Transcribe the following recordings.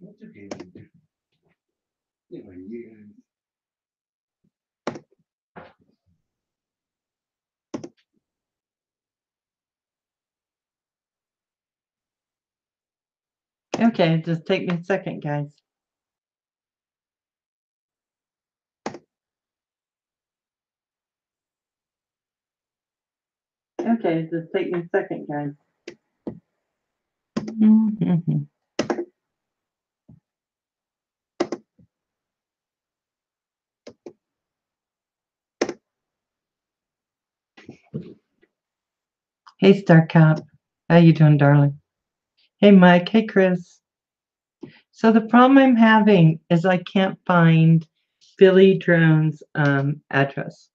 That's okay. Anyway, you. Okay, just take me a second, guys. Okay, just take me a second, guys. Mm-hmm. Hey, Star Cop. How you doing, darling? Hey, Mike. Hey, Chris. So the problem I'm having is I can't find Philly Drone's address.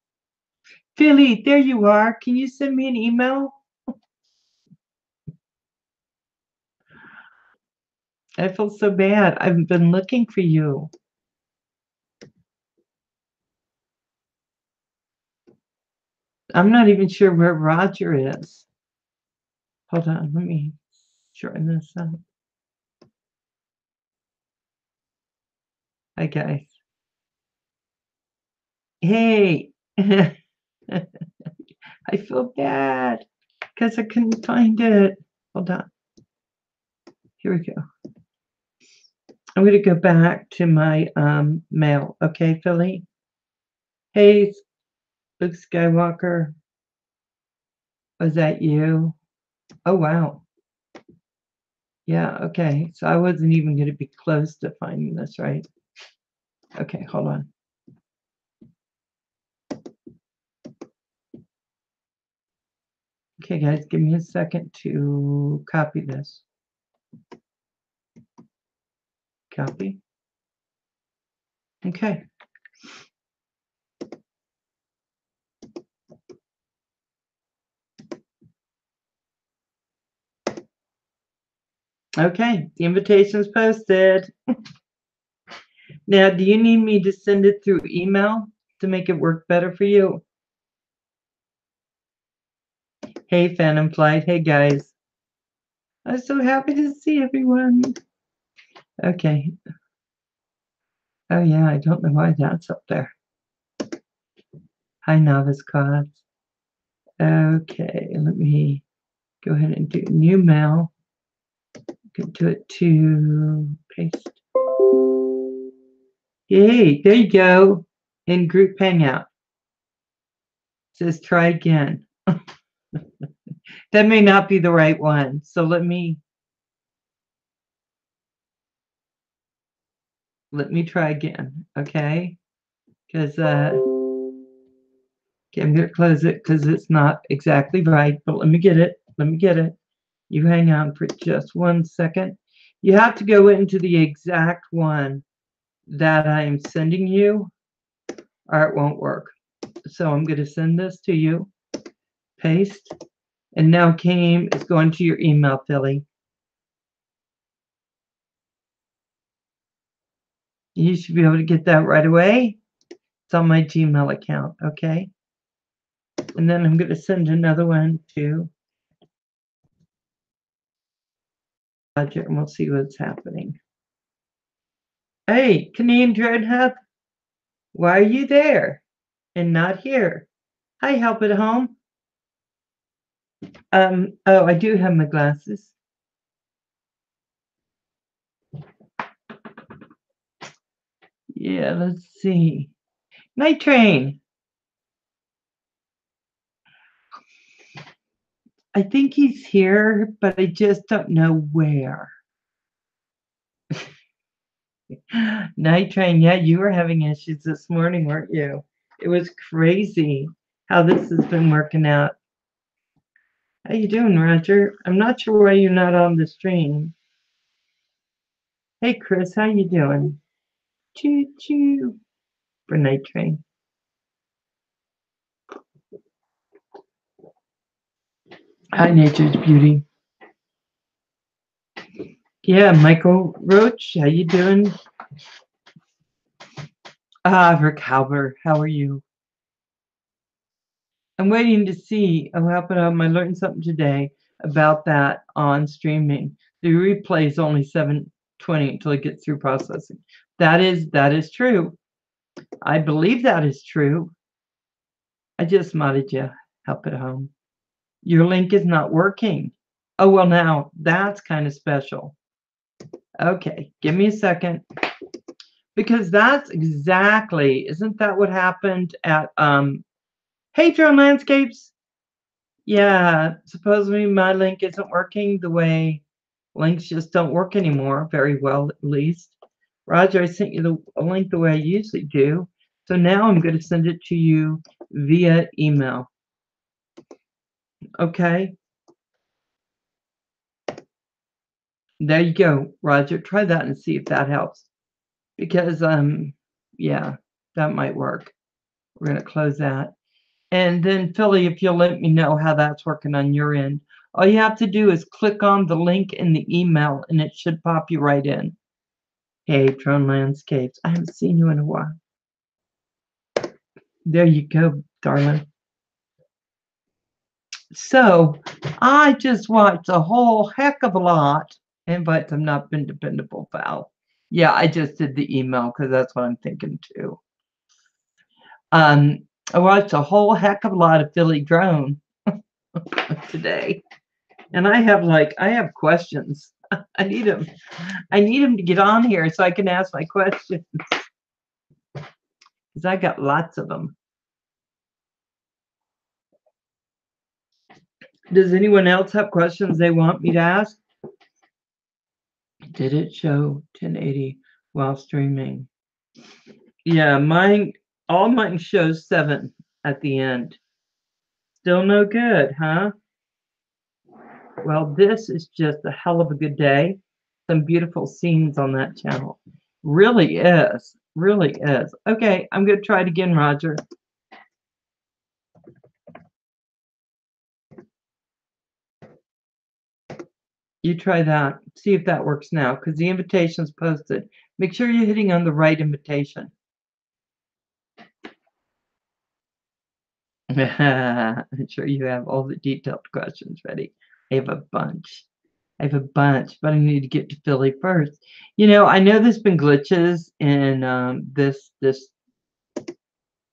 Philly, there you are. Can you send me an email? I feel so bad. I've been looking for you. I'm not even sure where Roger is. Hold on, let me shorten this up. Hi, guys. Hey. I feel bad because I couldn't find it. Hold on. Here we go. I'm going to go back to my mail. Okay, Philly? Hey, Luke Skywalker. Was that you? Oh, wow. Yeah, okay. So I wasn't even going to be close to finding this, right? Okay, hold on. Okay, guys, give me a second to copy this. Copy. Okay. Okay, the invitation is posted. Now, do you need me to send it through email to make it work better for you? Hey, Phantom Flight. Hey, guys. I'm so happy to see everyone. Okay. Oh, yeah, I don't know why that's up there. Hi, Novice Cause. Okay, let me go ahead and do new mail. Go to it to paste. Yay, there you go. In group hangout. It says try again. That may not be the right one. So let me try again. Okay. Because okay, I'm gonna close it because it's not exactly right, but let me get it. Let me get it. You hang on for just 1 second. You have to go into the exact one that I'm sending you, or it won't work. So I'm going to send this to you. Paste. And now Came is going to your email, Philly. You should be able to get that right away. It's on my Gmail account, okay? And then I'm going to send another one to Roger, and we'll see what's happening. Hey, Canadian Drone Hub, why are you there and not here? Hi, Help at Home. Oh, I do have my glasses. Yeah, let's see. Night Train. I think he's here, but I just don't know where. Night Train, yeah, you were having issues this morning, weren't you? It was crazy how this has been working out. How you doing, Roger? I'm not sure why you're not on the stream. Hey, Chris, how you doing? Choo choo for Night Train. Hi, Nature's Beauty. Yeah, Michael Roach, how you doing? Rick Halber, how are you? I'm waiting to see. I learned something today about that on streaming. The replay is only 7 20 until it gets through processing. That is true. I believe that is true. I just modded you. Help at home. Your link is not working. Oh, well, now that's kind of special. Okay, give me a second. Because that's exactly, isn't that what happened at Hey Drone Landscapes? Yeah, supposedly my link isn't working the way links just don't work anymore, very well at least. Roger, I sent you a link the way I usually do. So now I'm going to send it to you via email. Okay. There you go, Roger. Try that and see if that helps. Because, yeah, that might work. We're going to close that. And then, Philly, if you'll let me know how that's working on your end. All you have to do is click on the link in the email, and it should pop you right in. Hey, Drone Landscapes. I haven't seen you in a while. There you go, darling. So, I just watched a whole heck of a lot. Invites have not been dependable, Val. Yeah, I just did the email because that's what I'm thinking too. I watched a whole heck of a lot of Philly Drone today. And I have questions. I need him to get on here so I can ask my questions. Because I got lots of them. Does anyone else have questions they want me to ask? Did it show 1080 while streaming? Yeah, all mine shows 7 at the end. Still no good, huh? Well, this is just a hell of a good day. Some beautiful scenes on that channel. Really is. Really is. Okay, I'm going to try it again, Roger. You try that. See if that works now, because the invitation's posted. Make sure you're hitting on the right invitation. I'm sure you have all the detailed questions ready. I have a bunch. But I need to get to Philly first. You know, I know there's been glitches in this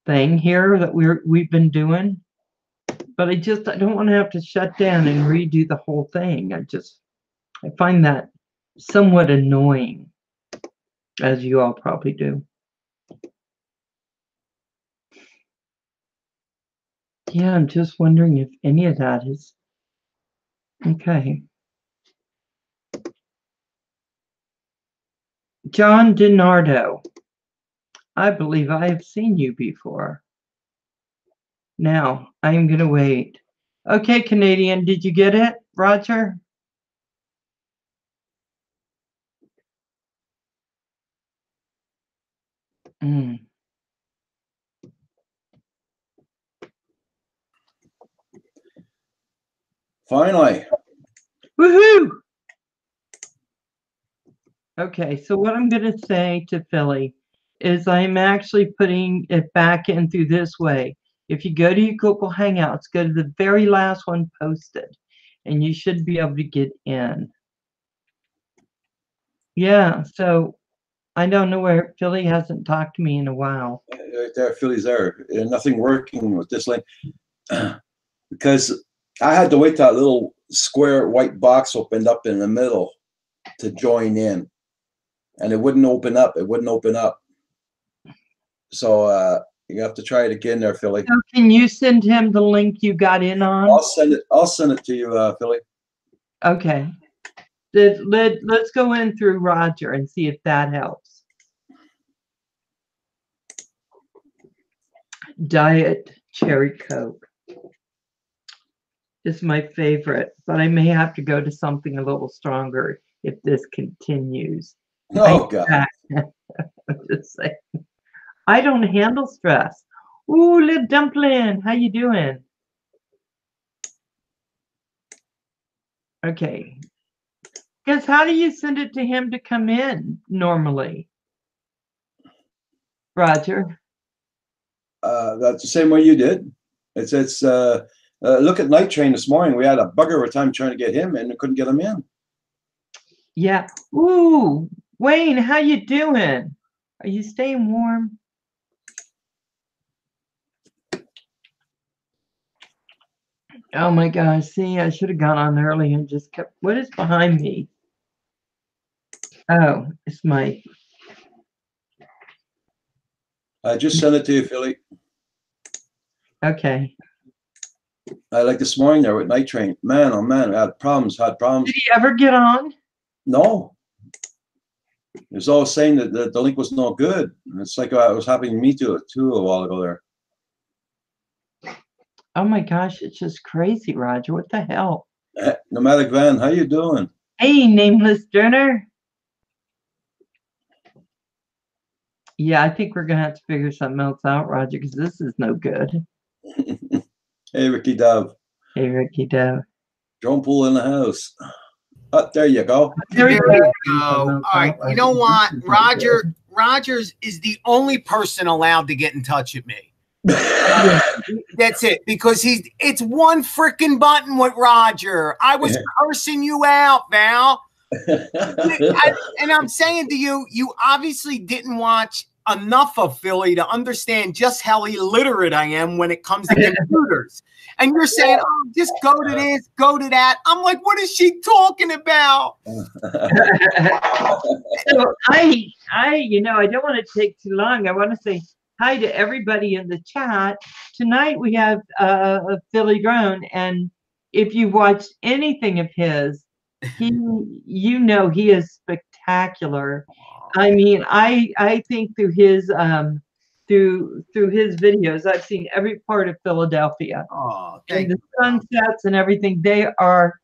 thing here that we've been doing, but I don't want to have to shut down and redo the whole thing. I find that somewhat annoying, as you all probably do. Yeah, I'm just wondering if any of that is okay. John DiNardo. I believe I have seen you before. Now, I am going to wait. Okay, Canadian, did you get it, Roger? Finally. Woohoo! Okay, so what I'm going to say to Philly is I'm actually putting it back in through this way. If you go to your Google Hangouts, go to the very last one posted, and you should be able to get in. Yeah, so I don't know where Philly hasn't talked to me in a while. Right there, Philly's there. Nothing working with this link because I had to wait till that little square white box opened up in the middle to join in, and it wouldn't open up. It wouldn't open up. So you have to try it again there, Philly. So can you send him the link you got in on? I'll send it to you, Philly. Okay. Let's go in through Roger and see if that helps. Diet Cherry Coke is my favorite, but I may have to go to something a little stronger if this continues. Oh, God. I'm just saying. I don't handle stress. Ooh, little dumpling, how you doing? Okay. Because how do you send it to him to come in normally? Roger? That's the same way you did. It's look at Night Train this morning. We had a bugger of a time trying to get him in and couldn't get him in. Yeah. Ooh, Wayne, how you doing? Are you staying warm? Oh my gosh, see, I should have gone on early and just kept. What is behind me? Oh, it's Mike. I just sent it to you, Philly. Okay. Like this morning there with Night Train. Man, oh man, I had problems. Did he ever get on? No. It was all saying that the link was no good. It's like it was happening to me too a while ago there. Oh my gosh, it's just crazy, Roger. What the hell? Nomadic Van, how you doing? Hey, Nameless Donor. Yeah, I think we're gonna have to figure something else out, Roger, because this is no good. Hey, Ricky Dove. Hey, Ricky Dove. Drone pool in the house. Oh, there you go. There we go. All right. You know what? Rogers is the only person allowed to get in touch with me. That's it. Because it's one freaking button with Roger. I was cursing you out, Val. And I'm saying to you, you obviously didn't watch enough of Philly to understand just how illiterate I am when it comes to computers. And you're saying, oh, just go to this, go to that. I'm like, what is she talking about? So I don't want to take too long. I want to say hi to everybody in the chat. Tonight we have Philly Drone, and if you watched anything of his, he is spectacular. I mean, I think through his through his videos, I've seen every part of Philadelphia. Oh, and the sunsets and everything, they are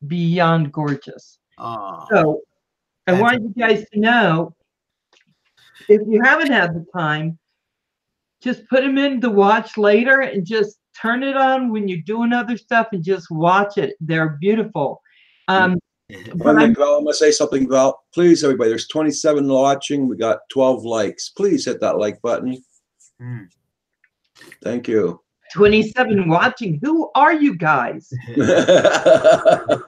beyond gorgeous. Oh, so I want you guys to know, if you haven't had the time, just put them in to watch later and just turn it on when you're doing other stuff and just watch it. They're beautiful. Val, I'm going to say something, Val. Please, everybody, there's 27 watching. We got 12 likes. Please hit that like button. Thank you. 27 watching. Who are you guys? No.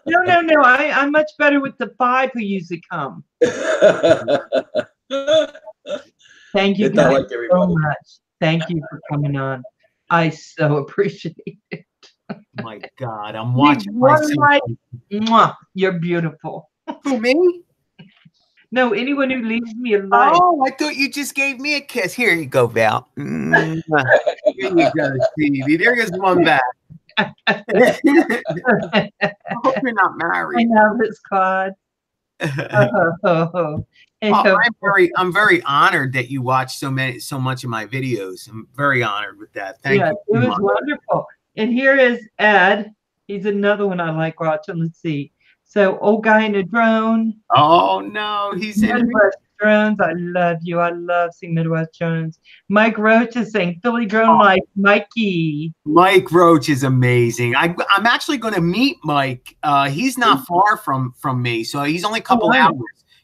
I'm much better with the 5 who usually come. Thank you guys so much. Thank you for coming on. I so appreciate it. My God, I'm watching myself. You're beautiful. Who, me? No, anyone who leaves me a like. Oh, I thought you just gave me a kiss. Here you go, Val. Here you go, Stevie. There goes one back. I hope you're not married. I know this, Claude. I'm very honored that you watch so much of my videos. I'm very honored with that. Thank you. It was wonderful. And here is Ed. He's another one I like watching. Let's see. So, old guy in a drone. Oh no, he's in Midwest Drones. I love you. I love seeing Midwest Drones. Mike Roach is saying Philly Drone Life. Mikey. Mike Roach is amazing. I'm actually going to meet Mike. He's not far from me, so he's only a couple hours.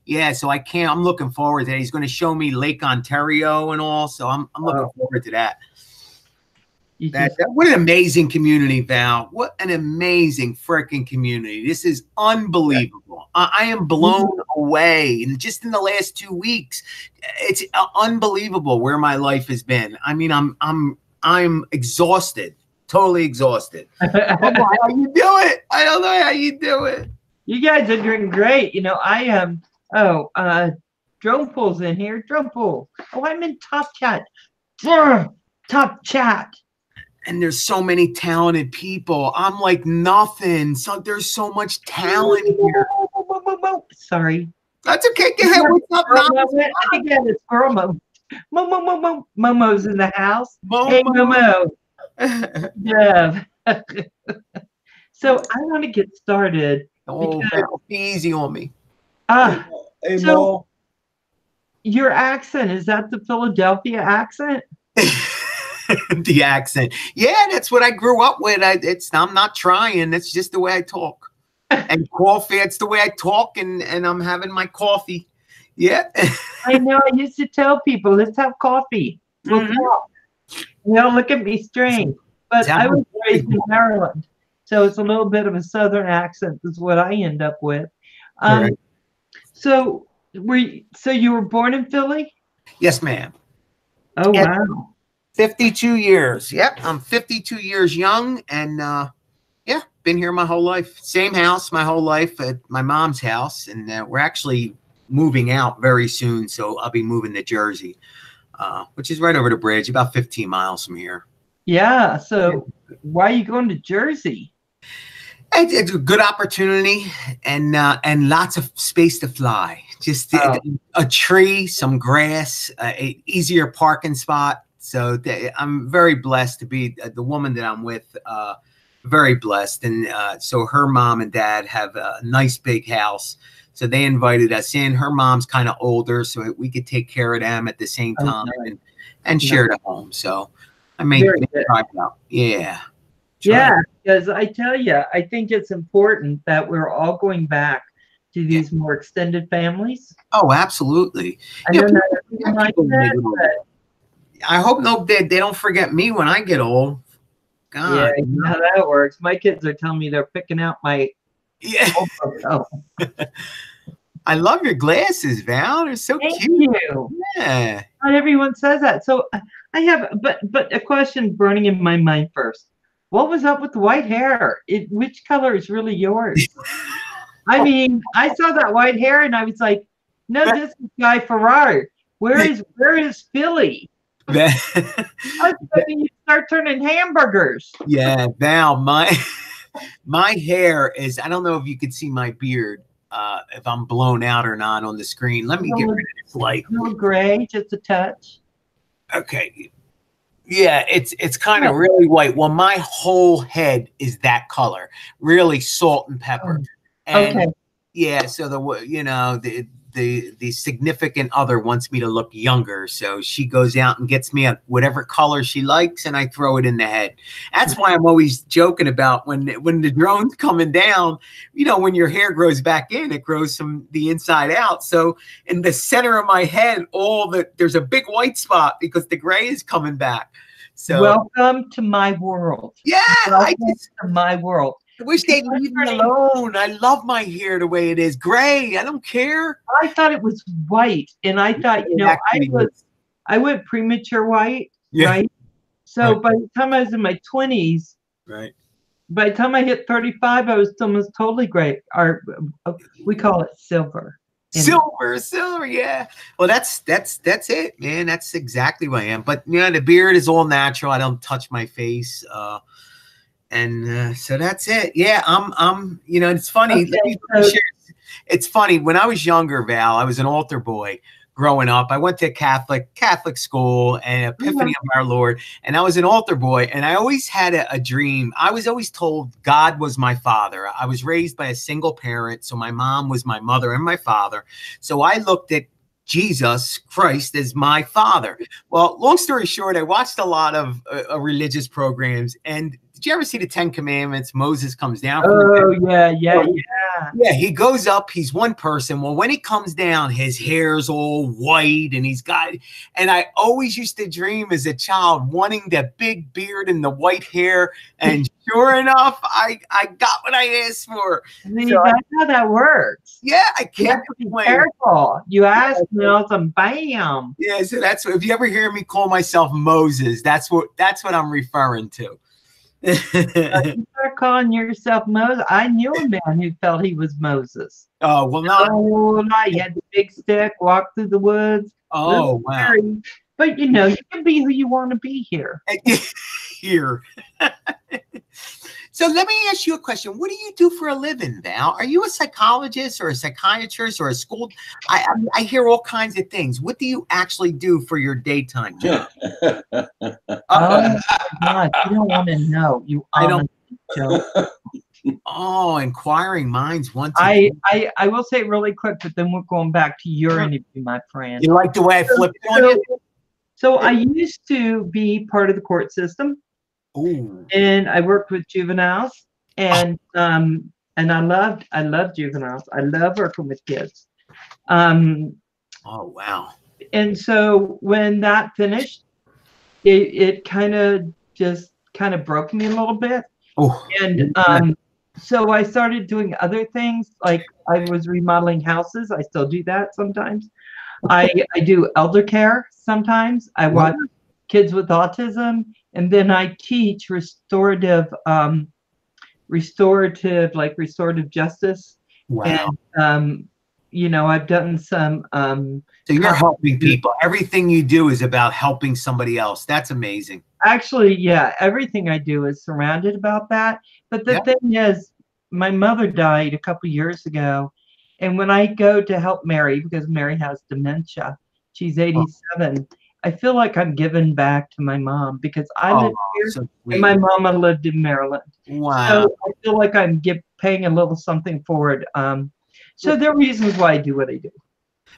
Yeah, so I'm looking forward to it. He's going to show me Lake Ontario and all, so I'm looking forward to that. What an amazing community, Val. What an amazing freaking community. This is unbelievable. I am blown away. And just in the last 2 weeks, it's unbelievable where my life has been. I mean, I'm exhausted, totally exhausted. I don't know how you do it. I don't know how you do it. You guys are doing great. You know, I am. Drone Pool's in here. Drone Pool. Oh, I'm in Top Chat. Top Chat. And there's so many talented people. I'm like nothing. So there's so much talent here. Sorry. That's okay. Go ahead. What's up, Again, it's girl mode. Momo's in the house. Momo. Hey, Momo. Yeah. So I want to get started. Oh, be easy on me. Hey, so Mo. Your accent, is that the Philadelphia accent? The accent. Yeah, that's what I grew up with. I'm not trying. That's just the way I talk. And coffee, it's the way I talk, and I'm having my coffee. Yeah. I know. I used to tell people, let's have coffee. We'll talk. They'll look at me strange. But I was raised in Maryland, so it's a little bit of a Southern accent is what I end up with. Um, Correct. so so you were born in Philly? Yes, ma'am. Oh, Yeah. wow. 52 years. Yep, I'm 52 years young, and yeah, been here my whole life. Same house my whole life at my mom's house, and we're actually moving out very soon, so I'll be moving to Jersey, which is right over the bridge, about 15 miles from here. Yeah. So why are you going to Jersey? It's a good opportunity, and lots of space to fly. Just a tree, some grass, a easier parking spot. So I'm very blessed to be the woman that I'm with. Very blessed, and so her mom and dad have a nice big house. So they invited us in. Her mom's kind of older, so we could take care of them at the same time and share the home. So I may try it out. Yeah. Yeah, because I tell you, I think it's important that we're all going back to these more extended families. Oh, absolutely. I know not everyone likes that, I hope they don't forget me when I get old. God, yeah, you know how that works. My kids are telling me they're picking out my I love your glasses, Val. They're so Thank cute. You. Yeah. Not everyone says that. So I have, but a question burning in my mind first. What was up with the white hair? Which color is really yours? I mean, I saw that white hair and I was like, no, this is Guy Ferrari. Where is Philly? I was thinking you start turning hamburgers. Yeah, Val, my hair is, I don't know if you could see my beard, if I'm blown out or not on the screen. Let me get rid of this light. No gray, just a touch. Okay. Yeah, it's kind of really white. Well, my whole head is that color, really salt and pepper. And yeah, so the significant other wants me to look younger, so she goes out and gets me whatever color she likes, and I throw it in the head. That's why I'm always joking about when the drone's coming down. When your hair grows back in, it grows from the inside out. So in the center of my head, there's a big white spot because the gray is coming back. So welcome to my world. Yeah, to my world. I wish they'd leave me alone. I love my hair the way it is. Gray. I don't care. I thought it was white. And I thought, I went premature white, right? So by the time I was in my 20s, by the time I hit 35, I was almost totally gray. We call it silver. Silver, yeah. Well, that's it, man. That's exactly what I am. But the beard is all natural. I don't touch my face. And so that's it. Yeah, I'm it's funny. It's funny. When I was younger, Val, I was an altar boy growing up. I went to Catholic school and Epiphany of Our Lord, and I was an altar boy, and I always had a dream. I was always told God was my father. I was raised by a single parent, so my mom was my mother and my father. So I looked at Jesus Christ as my father. Well, long story short, I watched a lot of religious programs, and did you ever see the 10 Commandments? Moses comes down. Yeah. He goes up. He's one person. Well, when he comes down, his hair's all white, and I always used to dream as a child wanting the big beard and the white hair. And sure enough, I got what I asked for. That's how that works. Yeah, I can't be careful. You ask me, and bam. Yeah, so that's if you ever hear me call myself Moses, that's what I'm referring to. You start calling yourself Moses. I knew a man who felt he was Moses. Oh, well, no. He had the big stick, walked through the woods. Oh, wow. But you can be who you want to be here. Here. So let me ask you a question. What do you do for a living, Val? Are you a psychologist or a psychiatrist or a school? I hear all kinds of things. What do you actually do for your daytime job? Oh my God, you don't want to know. I don't. Oh, inquiring minds want to. I will say it really quick, but then we're going back to your interview, my friend. You like the way I flipped on you? So I used to be part of the court system. Ooh. And I worked with juveniles, and I loved juveniles. I love working with kids. Oh wow! And so when that finished, it kind of broke me a little bit. Oh. And So I started doing other things, like I was remodeling houses. I still do that sometimes. I do elder care sometimes. I watch kids with autism, and then I teach restorative restorative justice. Wow. And you know, I've done some So you're helping people. Everything you do is about helping somebody else. That's amazing. actually, yeah, everything I do is surrounded about that. But the thing is, my mother died a couple years ago, and when I go to help Mary, because Mary has dementia, she's 87. I feel like I'm giving back to my mom because I live here, so and my mama lived in Maryland. Wow. So I feel like I'm paying a little something forward. So there are reasons why I do what I do.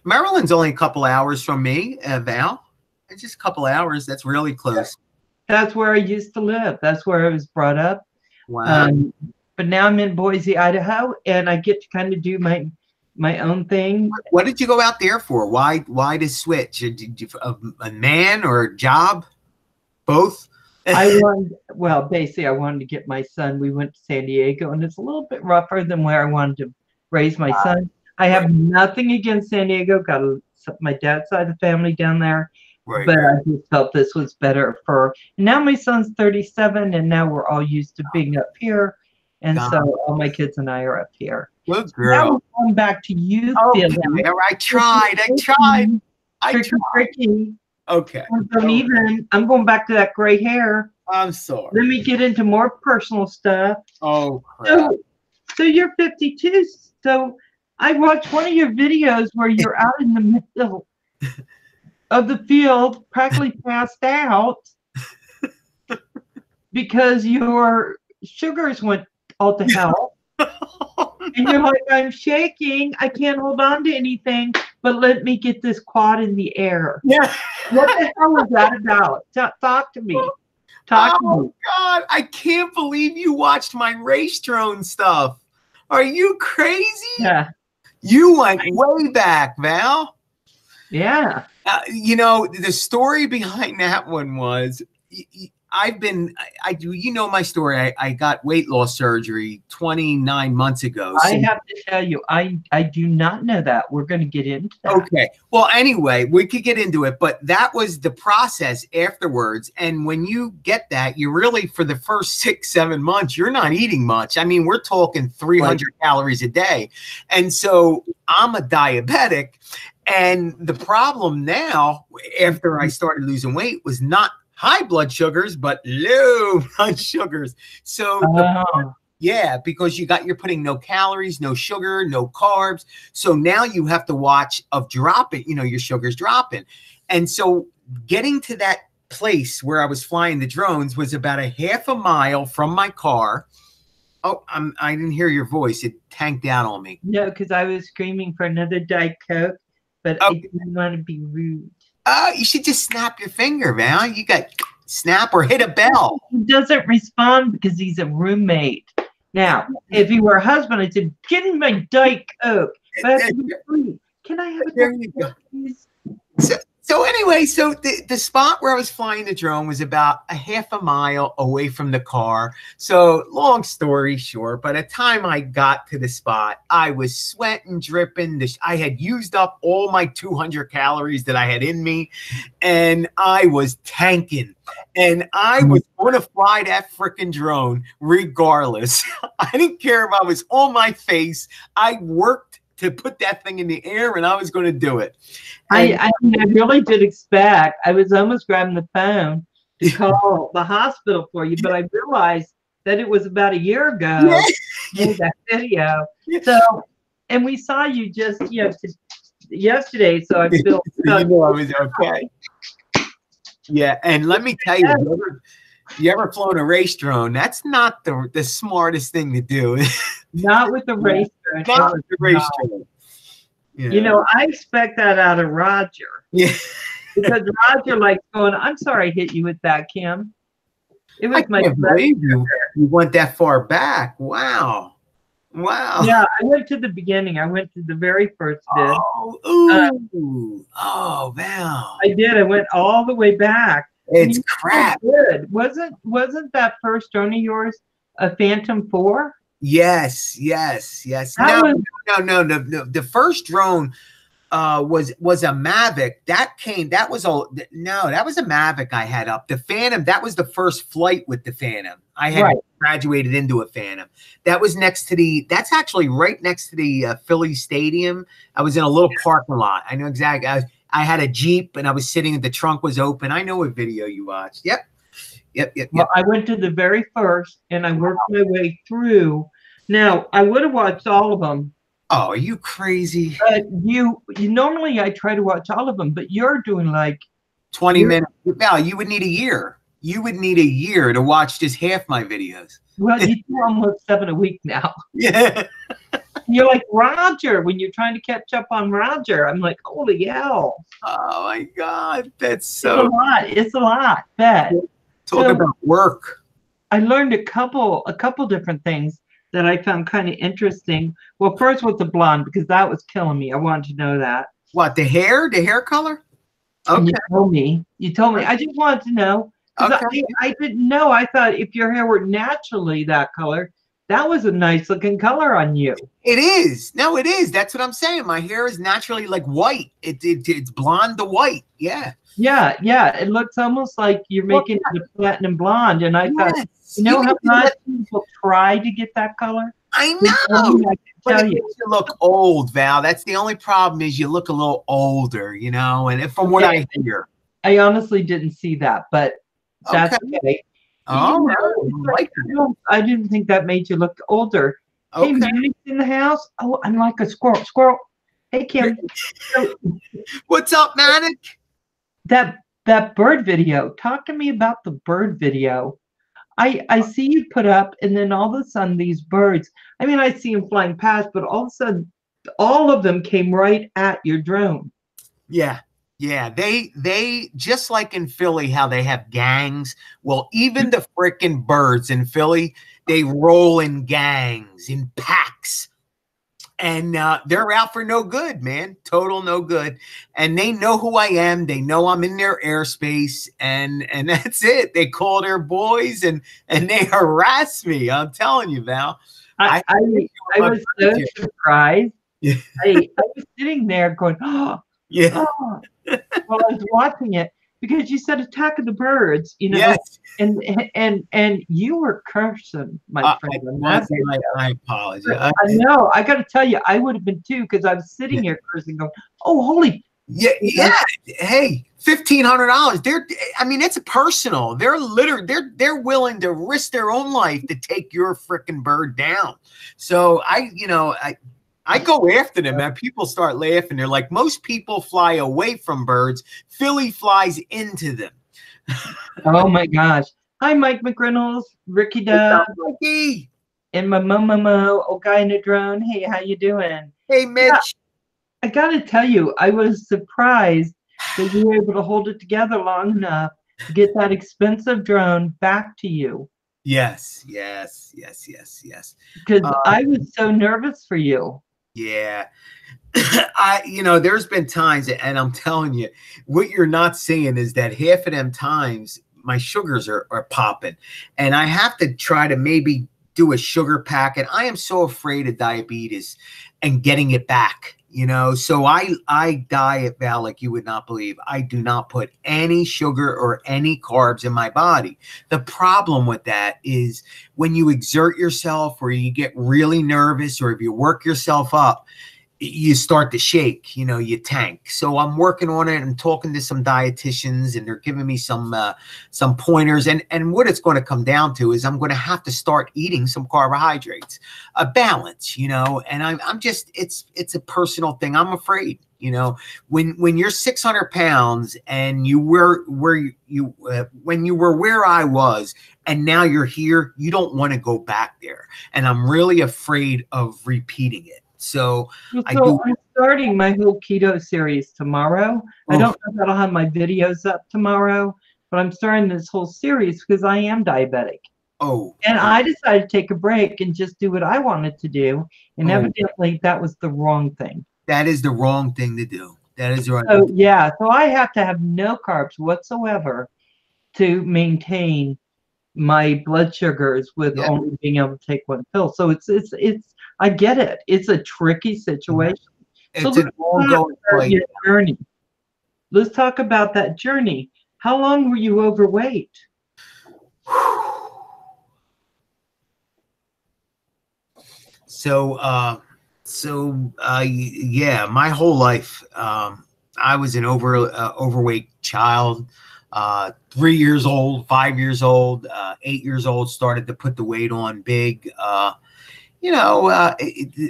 Maryland's only a couple hours from me, Val. It's just a couple hours. That's really close. That's where I used to live. That's where I was brought up. Wow. But now I'm in Boise, Idaho, and I get to kind of do my own thing. What did you go out there for? Why to switch? Did you, a man or a job? Both? Basically, I wanted to get my son. We went to San Diego, and it's a little bit rougher than where I wanted to raise my son. I have nothing against San Diego. Got my dad's side of the family down there. Right. But I just felt this was better for. Now my son's 37, and now we're all used to being up here, and so all my kids and I are up here. Good girl. Now we're going back to you. I tried. Tricky. Okay. I'm going back to that gray hair. I'm sorry. Let me get into more personal stuff. Oh, crap. So you're 52. So I watched one of your videos where you're out in the middle of the field, practically passed out because your sugars went all to hell. And you're like, I'm shaking. I can't hold on to anything, but let me get this quad in the air. Yeah. What the hell was that about? Talk to me. Talk to me. God, I can't believe you watched my race drone stuff. Are you crazy? Yeah. You went way back, Val. Yeah. You know, the story behind that one was I do, you know my story. I got weight loss surgery 29 months ago. So I have to tell you, I do not know that. We're going to get into that. Okay. Well, anyway, we could get into it, but that was the process afterwards. And when you get that, you really, for the first 6-7 months, you're not eating much. I mean, we're talking 300 calories a day. And so I'm a diabetic. And the problem now, after I started losing weight, was not high blood sugars, but low blood sugars. So, because you're putting no calories, no sugar, no carbs. So now you have to watch of dropping, your sugar's dropping. And so getting to that place where I was flying the drones was about a half a mile from my car. Oh, I didn't hear your voice. It tanked out on me. No, because I was screaming for another Diet Coke, but I didn't want to be rude. You should just snap your finger, man. You got snap or hit a bell. He doesn't respond because he's a roommate. Now, if he were a husband, I'd say, "Get me my Diet Coke." But can I have a Diet Coke, please? So anyway, so the spot where I was flying the drone was about a half a mile away from the car. So long story short, by the time I got to the spot, I was sweating, dripping. I had used up all my 200 calories that I had in me, and I was tanking. And I was going to fly that freaking drone regardless. I didn't care if I was on my face. I worked to put that thing in the air, and I was going to do it. I really did expect. I was almost grabbing the phone to call the hospital for you, but I realized that it was about a year ago in that video. So, and we saw you just yesterday, so I feel I was okay. Yeah, and let me tell you, you ever flown a race drone? That's not the smartest thing to do. Not with the race drone. Not with the race drone. Yeah. I expect that out of Roger. Yeah. Because Roger likes going, I'm sorry I hit you with that, Kim. It was my believe you went that far back. Wow. Wow. Yeah, I went to the beginning. I went to the very first bit. Oh, wow. I did. I went all the way back. It's crap. Good. Wasn't that first drone of yours a Phantom 4? Yes, yes, yes. That No, was no. The first drone was a Mavic. That was a Mavic I had up. The Phantom, that was the first flight with the Phantom. I had right. graduated into a Phantom. That was that's actually right next to the Philly Stadium. I was in a little parking lot. I know exactly. I had a Jeep and I was sitting, the trunk was open. I know what video you watched. Yep. Well, I went to the very first and I worked my way through. Now, I would have watched all of them. Oh, are you crazy? You normally I try to watch all of them, but you're doing like 20 minutes. Val, you would need a year. You would need a year to watch just half my videos. Well, you do almost 7 a week now. Yeah. You're like Roger when you're trying to catch up on Roger. I'm like, holy hell. Oh my God. That's It's so a lot. It's a lot. Bet. talk about work. I learned a couple different things that I found kind of interesting. Well, first with the blonde, because that was killing me. I wanted to know that. What, the hair color? And Okay. You told me. I just wanted to know. Okay. I didn't know. I thought if your hair were naturally that color, that was a nice looking color on you. It is. No, it is. That's what I'm saying. My hair is naturally like white. It's blonde to white. Yeah. Yeah. It looks almost like you're making it a platinum blonde. And I thought, you know how much people try to get that color? I know. But it you. makes you look old, Val. That's the only problem, is you look a little older, you know, and from what I hear. I honestly didn't see that, but that's okay. Oh, I didn't think that made you look older. okay. Hey, Manic's in the house. Oh, I'm like a squirrel. Squirrel. Hey, Kim. What's up, Manic? That bird video. Talk to me about the bird video. I see you put up, and then all of a sudden these birds. I mean, I see them flying past, but all of a sudden, all of them came right at your drone. Yeah. Yeah, they just like in Philly, how they have gangs. Well, even the freaking birds in Philly, they roll in gangs, in packs, and they're out for no good, man. Total no good. And they know who I am. They know I'm in their airspace, and that's it. They call their boys and they harass me. I'm telling you, Val. I was so surprised. Yeah. I was sitting there going, oh. Yeah. Oh. Well, I was watching it because you said Attack of the Birds, you know, yes. and you were cursing, my friend. I apologize. I know. I got to tell you, I would have been too, because I was sitting here cursing, going, "Oh, holy!" Yeah. Hey, $1,500. I mean, it's personal. They're willing to risk their own life to take your freaking bird down. So I go after them, and people start laughing. They're like, most people fly away from birds. Philly flies into them. Oh my gosh. Hi, Mike McReynolds, Ricky Dub, and my Momo, old guy in a drone. Hey, how you doing? Hey, Mitch. Yeah, I got to tell you, I was surprised that you were able to hold it together long enough to get that expensive drone back to you. Yes. Because I was so nervous for you. Yeah. There's been times, and I'm telling you, what you're not seeing is that half of them times my sugars are popping, and I have to try to maybe do a sugar packet. I am so afraid of diabetes and getting it back, so I diet, Val, like you would not believe. I do not put any sugar or any carbs in my body. The problem with that is when you exert yourself, or you get really nervous, or if you work yourself up, you start to shake, you tank. So I'm working on it. I'm talking to some dietitians, and they're giving me some pointers. And what it's going to come down to is I'm going to have to start eating some carbohydrates, a balance, and I'm just, it's a personal thing. I'm afraid, when you're 600 pounds and you were when you were where I was, and now you're here, you don't want to go back there. And I'm really afraid of repeating it. So I'm starting my whole keto series tomorrow. I don't know if I'll have my videos up tomorrow, but I'm starting this whole series because I am diabetic. Oh. And I decided to take a break and just do what I wanted to do. And evidently that was the wrong thing. That is the wrong thing to do. That is right. So, yeah. So I have to have no carbs whatsoever to maintain my blood sugars with Yeah. only being able to take one pill. So it's I get it. It's a tricky situation. So It's an let's talk ongoing about fight. your journey. Let's talk about that journey. How long were you overweight? Yeah, my whole life, I was an overweight child. 3 years old, 5 years old, 8 years old, started to put the weight on big.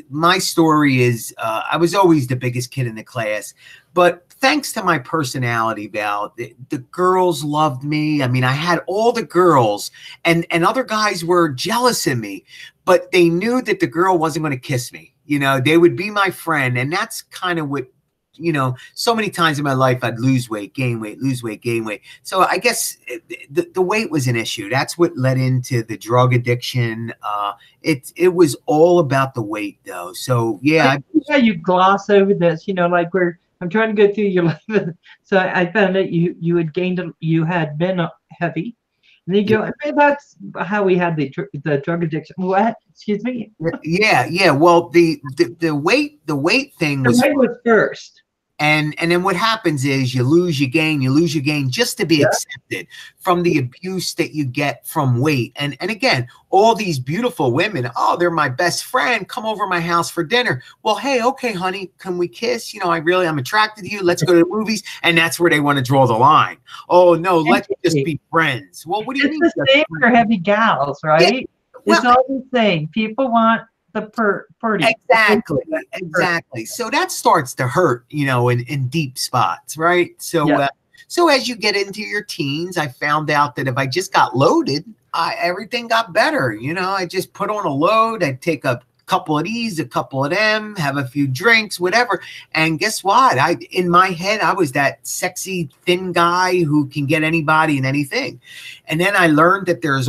My story is I was always the biggest kid in the class, but thanks to my personality, Val, the girls loved me. I mean, I had all the girls, and other guys were jealous of me, but they knew that the girl wasn't going to kiss me. You know, they would be my friend, and that's kind of what, you know, so many times in my life I'd lose weight, gain weight, lose weight, gain weight. So I guess the weight was an issue. That's what led into the drug addiction. It was all about the weight, though. So yeah, You gloss over this, you know, like I'm trying to go through your life. So I found that you had been heavy. And then you go, "Hey, that's how we had the drug addiction." What? Excuse me? yeah. Well, the weight thing The was. weight was first. And then what happens is you lose your gain just to be accepted from the abuse that you get from weight. And again, all these beautiful women, oh, they're my best friend, come over my house for dinner. Well, hey, okay, honey, can we kiss? You know, I'm attracted to you. Let's go to the movies. And that's where they want to draw the line. Oh, no, let's just be friends. Well, what do you mean? It's the same for heavy gals, right? Yeah. It's all the same. People want the party. Exactly. So that starts to hurt, you know, in deep spots, right? So so as you get into your teens, I found out that if I just got loaded, everything got better. You know, I just put on a load. I'd take a couple of these, a couple of them, have a few drinks, whatever. And guess what? In my head, I was that sexy, thin guy who can get anybody and anything. And then I learned that there was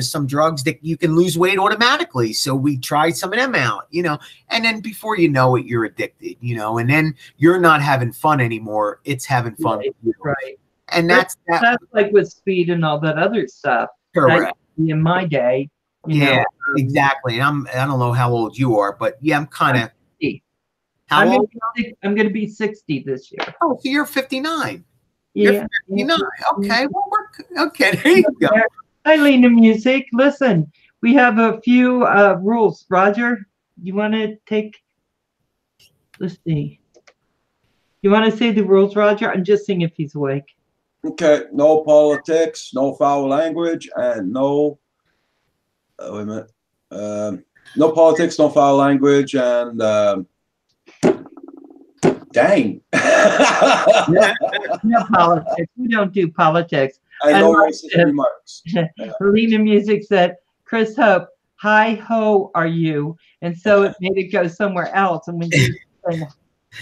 some drugs that you can lose weight automatically. So we tried some of them out, you know, and then before you know it, you're addicted, you know, and then you're not having fun anymore. It's having fun. Right, with you. right. And that's like with speed and all that other stuff. correct. In my day, you know, exactly. And I don't know how old you are, but yeah, I'm kind of. How I'm old? I'm going to be 60 this year. Oh, so you're 59. Yeah. You're 59. Okay. Well, okay. There you go. Hi, Lena Music. Listen, we have a few rules. Roger, you want to take? Let's see. You want to say the rules, Roger? I'm just seeing if he's awake. Okay, no politics, no foul language, and no. Wait a minute. No politics, no foul language, and dang. No politics. We don't do politics. I know racist remarks. Lena Music said, "Chris Hope, hi ho, are you?" And so it made it go somewhere else. And when you said,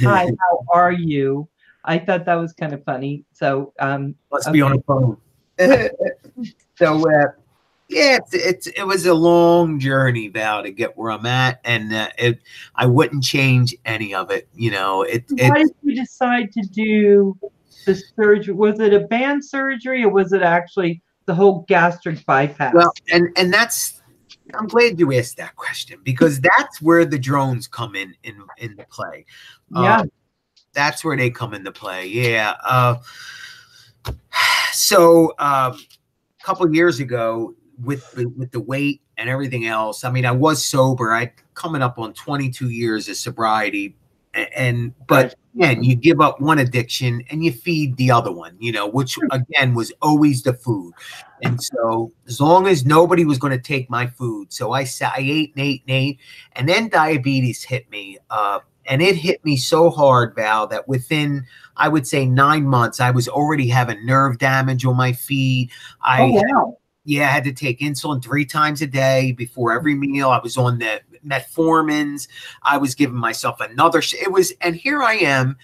"Hi, how are you?" I thought that was kind of funny. So Must be on the phone. So it was a long journey, Val, to get where I'm at, and I wouldn't change any of it. You know, why did you decide to do the surgery? Was it a band surgery, or was it actually the whole gastric bypass? Well, and that's. I'm glad you asked that question, because that's where the drones come in play. Yeah. That's where they come into play. Yeah. So a couple of years ago, with the weight and everything else, I mean, I was sober. I coming up on 22 years of sobriety, but again, you give up one addiction and you feed the other one, you know, which again was always the food. And so as long as nobody was going to take my food, so I ate and ate and ate, and then diabetes hit me. And it hit me so hard, Val, that within, I would say, 9 months, I was already having nerve damage on my feet. I had to take insulin 3 times a day before every meal. I was on the metformins. I was giving myself another. And here I am,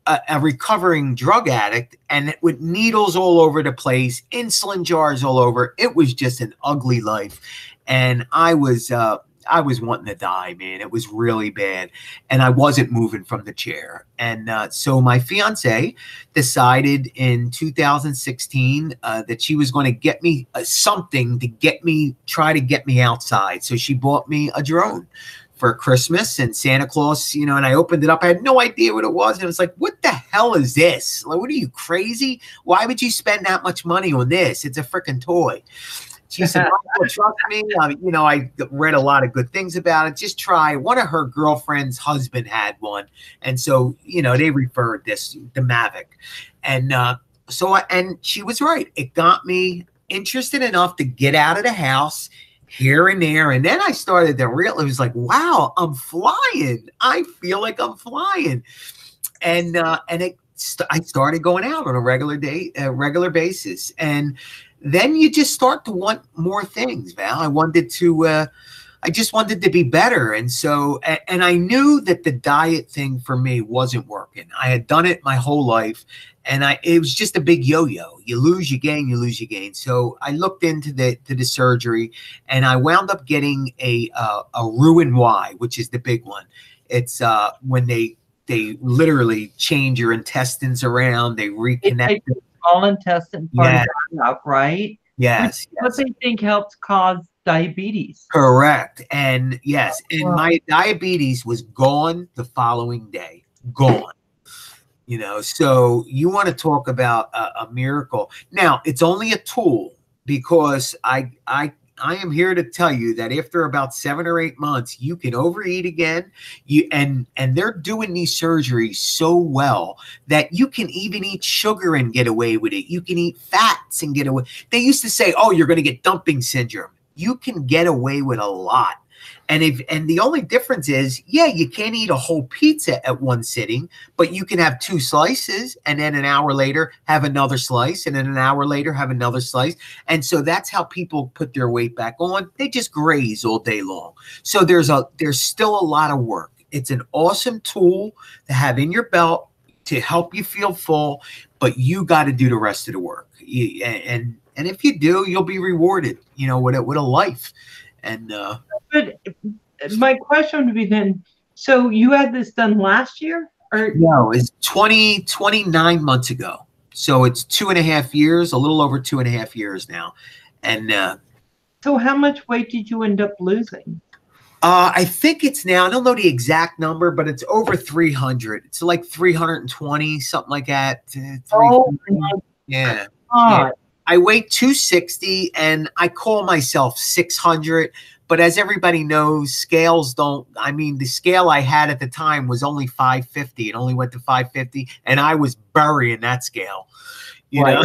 a recovering drug addict, and with needles all over the place, insulin jars all over. It was just an ugly life. And I was I was wanting to die, man. It was really bad. And I wasn't moving from the chair. And so my fiance decided in 2016 that she was going to get me something to try to get me outside. So she bought me a drone for Christmas, and Santa Claus, you know, and I opened it up. I had no idea what it was. And it was like, what the hell is this? Like, what are you, crazy? Why would you spend that much money on this? It's a freaking toy. She said, Michael, trust me. You know, I read a lot of good things about it. Just try. One of her girlfriend's husband had one. And so, you know, they referred this, the Mavic. And and she was right. It got me interested enough to get out of the house here and there. And then I started to realize, it was like, wow, I'm flying. I feel like I'm flying. And I started going out on a regular basis. And then you just start to want more things, Val. I just wanted to be better. And so, and I knew that the diet thing for me wasn't working. I had done it my whole life, and it was just a big yo-yo. You lose, you gain, you lose, you gain. So I looked into the surgery, and I wound up getting a Roux-en-Y, which is the big one. It's when they literally change your intestines around, they reconnect. Small intestine part out, right? Yes. What they think helps cause diabetes. Correct. And yes, and my diabetes was gone the following day. Gone. You know, so you want to talk about a miracle. Now, it's only a tool, because I am here to tell you that after about 7 or 8 months, you can overeat again. And they're doing these surgeries so well that you can even eat sugar and get away with it. You can eat fats and get away. They used to say, oh, you're going to get dumping syndrome. You can get away with a lot. And the only difference is, yeah, you can't eat a whole pizza at one sitting, but you can have 2 slices, and then an hour later have another slice, and then an hour later have another slice. And so that's how people put their weight back on. They just graze all day long. So there's still a lot of work. It's an awesome tool to have in your belt to help you feel full, but you got to do the rest of the work. And if you do, you'll be rewarded, you know, with a life. And but my question would be then, so you had this done last year, or no? It's 29 months ago. So it's 2.5 years, a little over 2.5 years now. And so how much weight did you end up losing? I think it's now, I don't know the exact number, but it's over 300. It's like 320, something like that. Yeah. Yeah. I weigh 260, and I call myself 600. But as everybody knows, scales don't, I mean, the scale I had at the time was only 550. It only went to 550, and I was burying that scale, you know?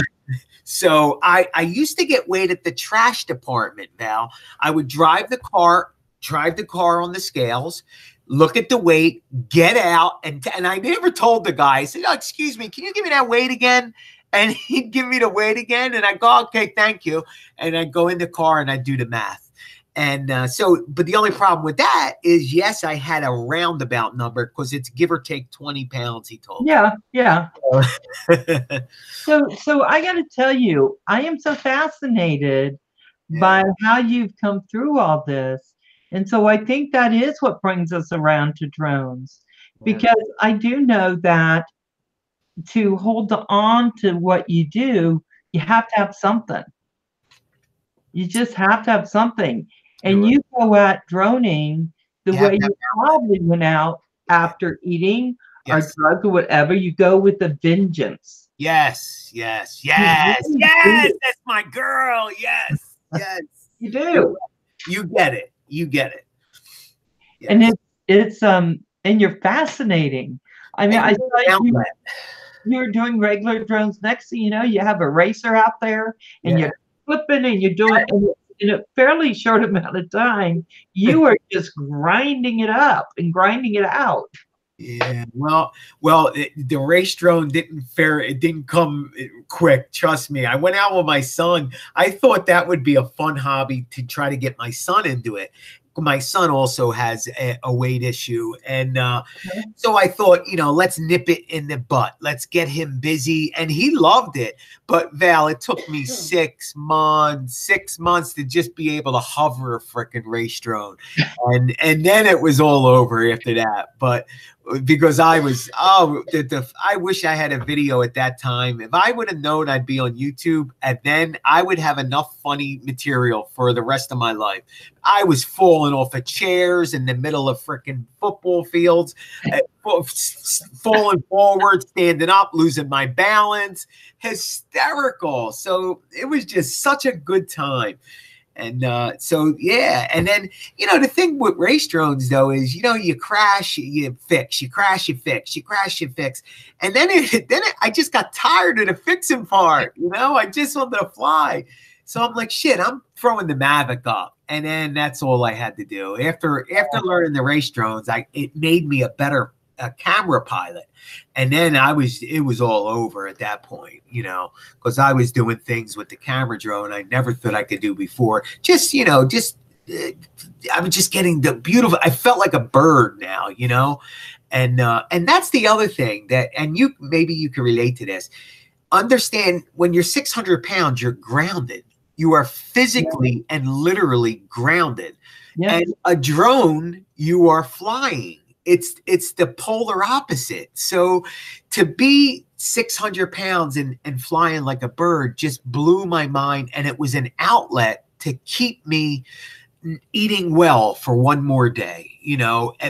So I used to get weighed at the trash department, Val. I would drive the car on the scales, look at the weight, get out, and I never told the guy. I said, oh, excuse me, can you give me that weight again? And he'd give me the weight again, and I go, okay, thank you. And I go in the car and I do the math. And but the only problem with that is, yes, I had a roundabout number, because it's give or take 20 pounds, he told me. Yeah. So I got to tell you, I am so fascinated by how you've come through all this. And so I think that is what brings us around to drones, because I do know that to hold on to what you do, you have to have something. You just have to have something. And you go at droning the way you probably went out after eating or drugs or whatever. You go with a vengeance. Yes. That's my girl. Yes. You do. You get it. Yes. And it's and you're fascinating. I mean, I saw you're doing regular drones. Next thing you know, you have a racer out there, and you're flipping, and you're doing in a fairly short amount of time. You are just grinding it up and grinding it out. Yeah, well, the race drone didn't come quick. Trust me. I went out with my son. I thought that would be a fun hobby to try to get my son into it. my son also has a weight issue, and so I thought, let's nip it in the butt. Let's get him busy, and he loved it. But Val, it took me 6 months to just be able to hover a freaking race drone, and then it was all over after that. But because I was, I wish I had a video at that time. If I would have known I'd be on YouTube, and then I would have enough funny material for the rest of my life. I was falling off of chairs in the middle of freaking football fields, falling forward, standing up, losing my balance, hysterical. So it was just such a good time. And so, yeah. And then, the thing with race drones, though, is, you crash, you fix, you crash, you fix, you crash, you fix. And then I just got tired of the fixing part. I just wanted to fly. So I'm like, shit, I'm throwing the Mavic up. And then that's all I had to do. After learning the race drones, it made me a better camera pilot. And then it was all over at that point, because I was doing things with the camera drone I never thought I could do before. I was just getting the beautiful, I felt like a bird now, and that's the other thing and maybe you can relate to this. Understand, when you're 600 pounds, you're grounded. You are physically and literally grounded. Yeah. And a drone, you are flying. It's the polar opposite. So to be 600 pounds and flying like a bird just blew my mind. And it was an outlet to keep me eating well for one more day,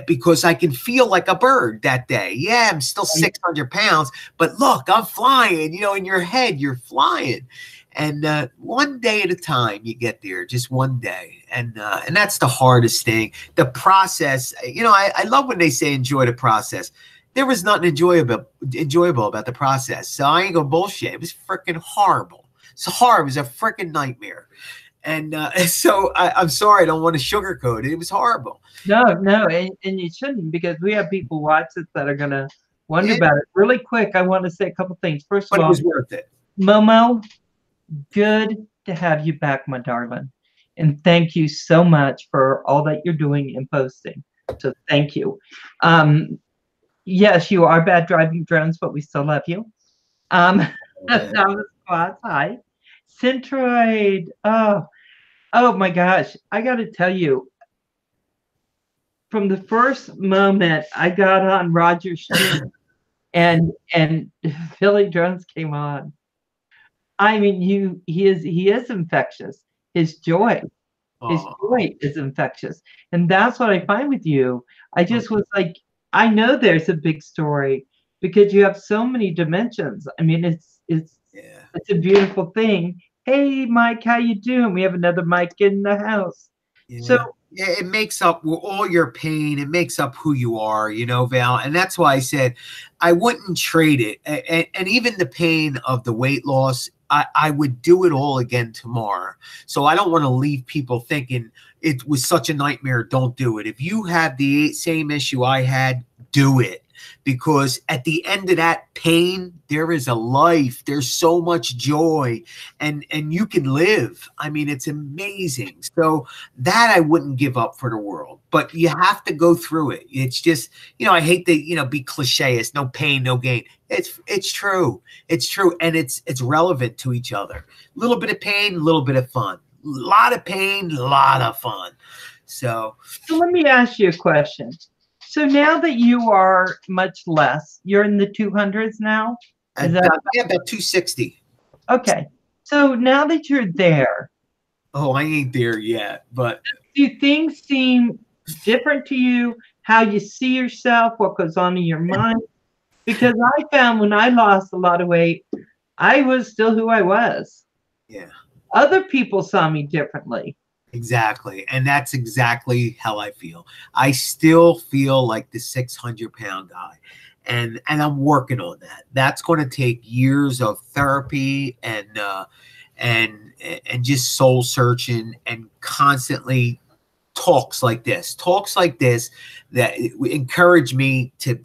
because I can feel like a bird that day. Yeah, I'm still 600 pounds, but look, I'm flying, in your head, you're flying. And one day at a time, you get there, just one day. And that's the hardest thing. The process, I love when they say enjoy the process. There was nothing enjoyable about the process. So I ain't gonna bullshit. It was freaking horrible. It's horrible. It was a freaking nightmare. And so I'm sorry, I don't want to sugarcoat it. It was horrible. No, and you shouldn't, because we have people watch it that are going to wonder about it. Really quick, I want to say a couple things. First of all, it was worth it. Momo, good to have you back, my darling. And thank you so much for all that you're doing and posting. So thank you. Yes, you are bad driving drones, but we still love you. Hi. Centroid. Oh my gosh. I got to tell you, from the first moment I got on Roger's stream and Philly Drones came on, I mean, he is infectious. His joy is infectious. And that's what I find with you. I just was like, I know there's a big story because you have so many dimensions. I mean, it's a beautiful thing. Hey, Mike, how you doing? We have another Mike in the house. Yeah. So it makes up all your pain. It makes up who you are, Val. And that's why I said I wouldn't trade it. And even the pain of the weight loss, I would do it all again tomorrow. So I don't want to leave people thinking it was such a nightmare. Don't do it. If you have the same issue I had, do it. Because at the end of that pain, there is a life. There's so much joy, and you can live. I mean, it's amazing. So that I wouldn't give up for the world. But you have to go through it. It's just, I hate to, be cliche. It's no pain, no gain. It's true. It's true, and it's relevant to each other. A little bit of pain, a little bit of fun. A lot of pain, a lot of fun. So let me ask you a question. So now that you are much less, you're in the 200s now? About 260. Okay. So now that you're there. Oh, I ain't there yet, but. Do things seem different to you? How you see yourself? What goes on in your mind? Because I found when I lost a lot of weight, I was still who I was. Yeah. Other people saw me differently. Exactly. And that's exactly how I feel. I still feel like the 600-pound guy. And I'm working on that. That's going to take years of therapy and just soul searching and constantly talks like this that encourage me to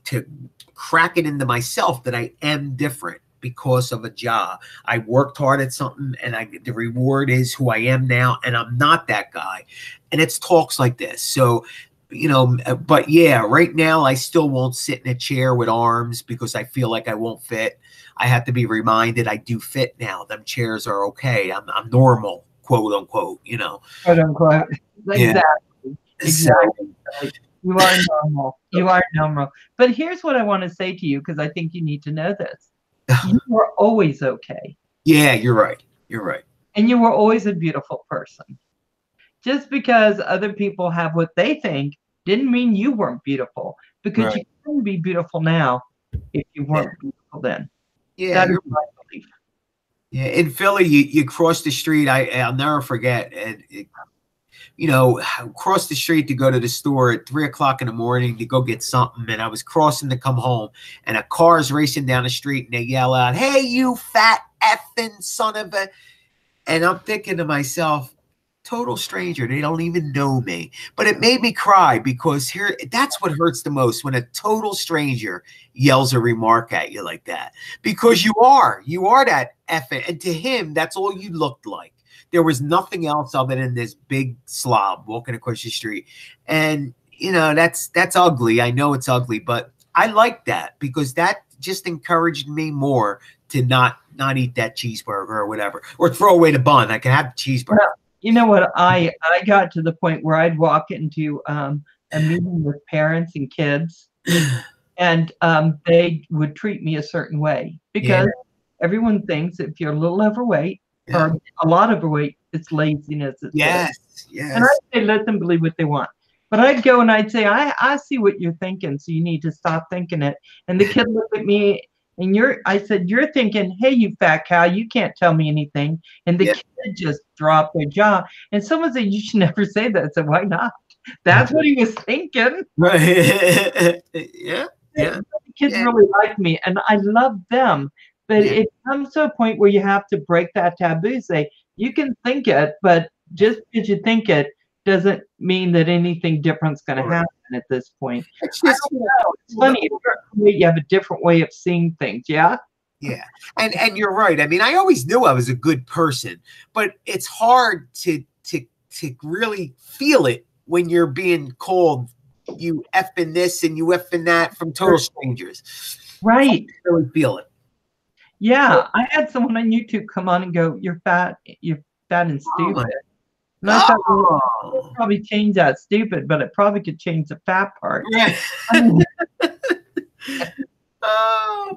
crack it into myself that I am different. because of a job. I worked hard at something, and the reward is who I am now, and I'm not that guy. And it's talks like this. So, but yeah, right now I still won't sit in a chair with arms because I feel like I won't fit. I have to be reminded I do fit now. Them chairs are okay. I'm normal, quote unquote, Quote unquote. Yeah. Exactly. You are normal. You are normal. But here's what I want to say to you, because I think you need to know this. You were always okay. Yeah, you're right. You're right. And you were always a beautiful person. Just because other people have what they think didn't mean you weren't beautiful, because Right. you couldn't be beautiful now if you weren't beautiful then. Yeah, That is my belief. yeah. In Philly, you cross the street. I'll never forget. And cross the street to go to the store at 3:00 in the morning to go get something. And I was crossing to come home, and a car's racing down the street, and they yell out, "Hey, you fat effing son of a!" And I'm thinking to myself, total stranger. They don't even know me. But it made me cry, because that's what hurts the most, when a total stranger yells a remark at you like that. Because you are that effing. And to him, that's all you looked like. There was nothing else other than this big slob walking across the street. And, that's ugly. I know it's ugly, but I like that, because that just encouraged me more to not eat that cheeseburger or whatever, or throw away the bun. I can have the cheeseburger. Well, you know what? I got to the point where I'd walk into a meeting with parents and kids, and they would treat me a certain way, because everyone thinks if you're a little overweight or a lot overweight, it's laziness. It's Yes. And I'd say let them believe what they want. But I'd go and I'd say, I see what you're thinking, so you need to stop thinking it. And the kid looked at me, and I said, you're thinking, hey, you fat cow, you can't tell me anything. And the kid just dropped their jaw. And someone said, you should never say that. I said, why not? That's what he was thinking. Right. Yeah. The kids really like me, and I love them. But it comes to a point where you have to break that taboo. Say, you can think it, but just because you think it doesn't mean that anything different's going to happen at this point. It's just, it's funny. You have a different way of seeing things. Yeah. Yeah. And you're right. I mean, I always knew I was a good person, but it's hard to really feel it when you're being called you effing this and you effing that from total strangers. Right. I really feel it. Yeah. I had someone on YouTube come on and go, you're fat and stupid. And I thought, well, probably change that stupid, but it probably could change the fat part. Right.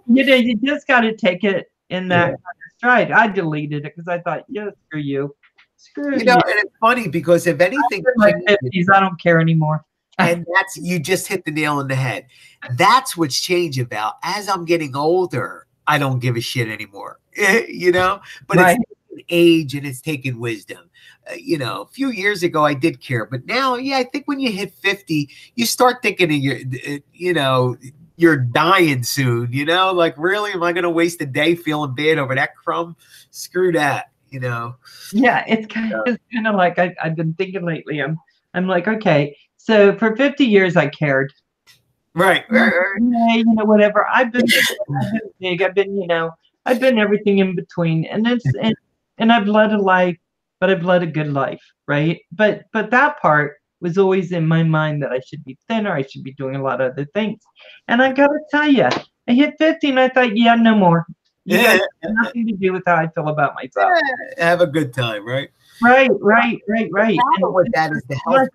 You just got to take it in that kind of stride. I deleted it because I thought, screw you. Screw you. And it's funny, because if anything, like 50s, I don't care anymore. And you just hit the nail on the head. That's what's changed about. As I'm getting older, I don't give a shit anymore. But it's age and it's taken wisdom. A few years ago I did care, but now, I think when you hit 50, you start thinking of you're dying soon. Like, really, am I going to waste a day feeling bad over that crumb? Screw that. Yeah, it's kind of like I've been thinking lately. I'm like, okay, so for 50 years I cared. Right. Whatever. I've been big. I've been everything in between, and and I've led a life, but I've led a good life, right? But that part was always in my mind, that I should be thinner. I should be doing a lot of other things. And I got to tell you, I hit 50 and I thought, no more. Nothing to do with how I feel about myself. Have a good time, right? Right. And what that is, the health.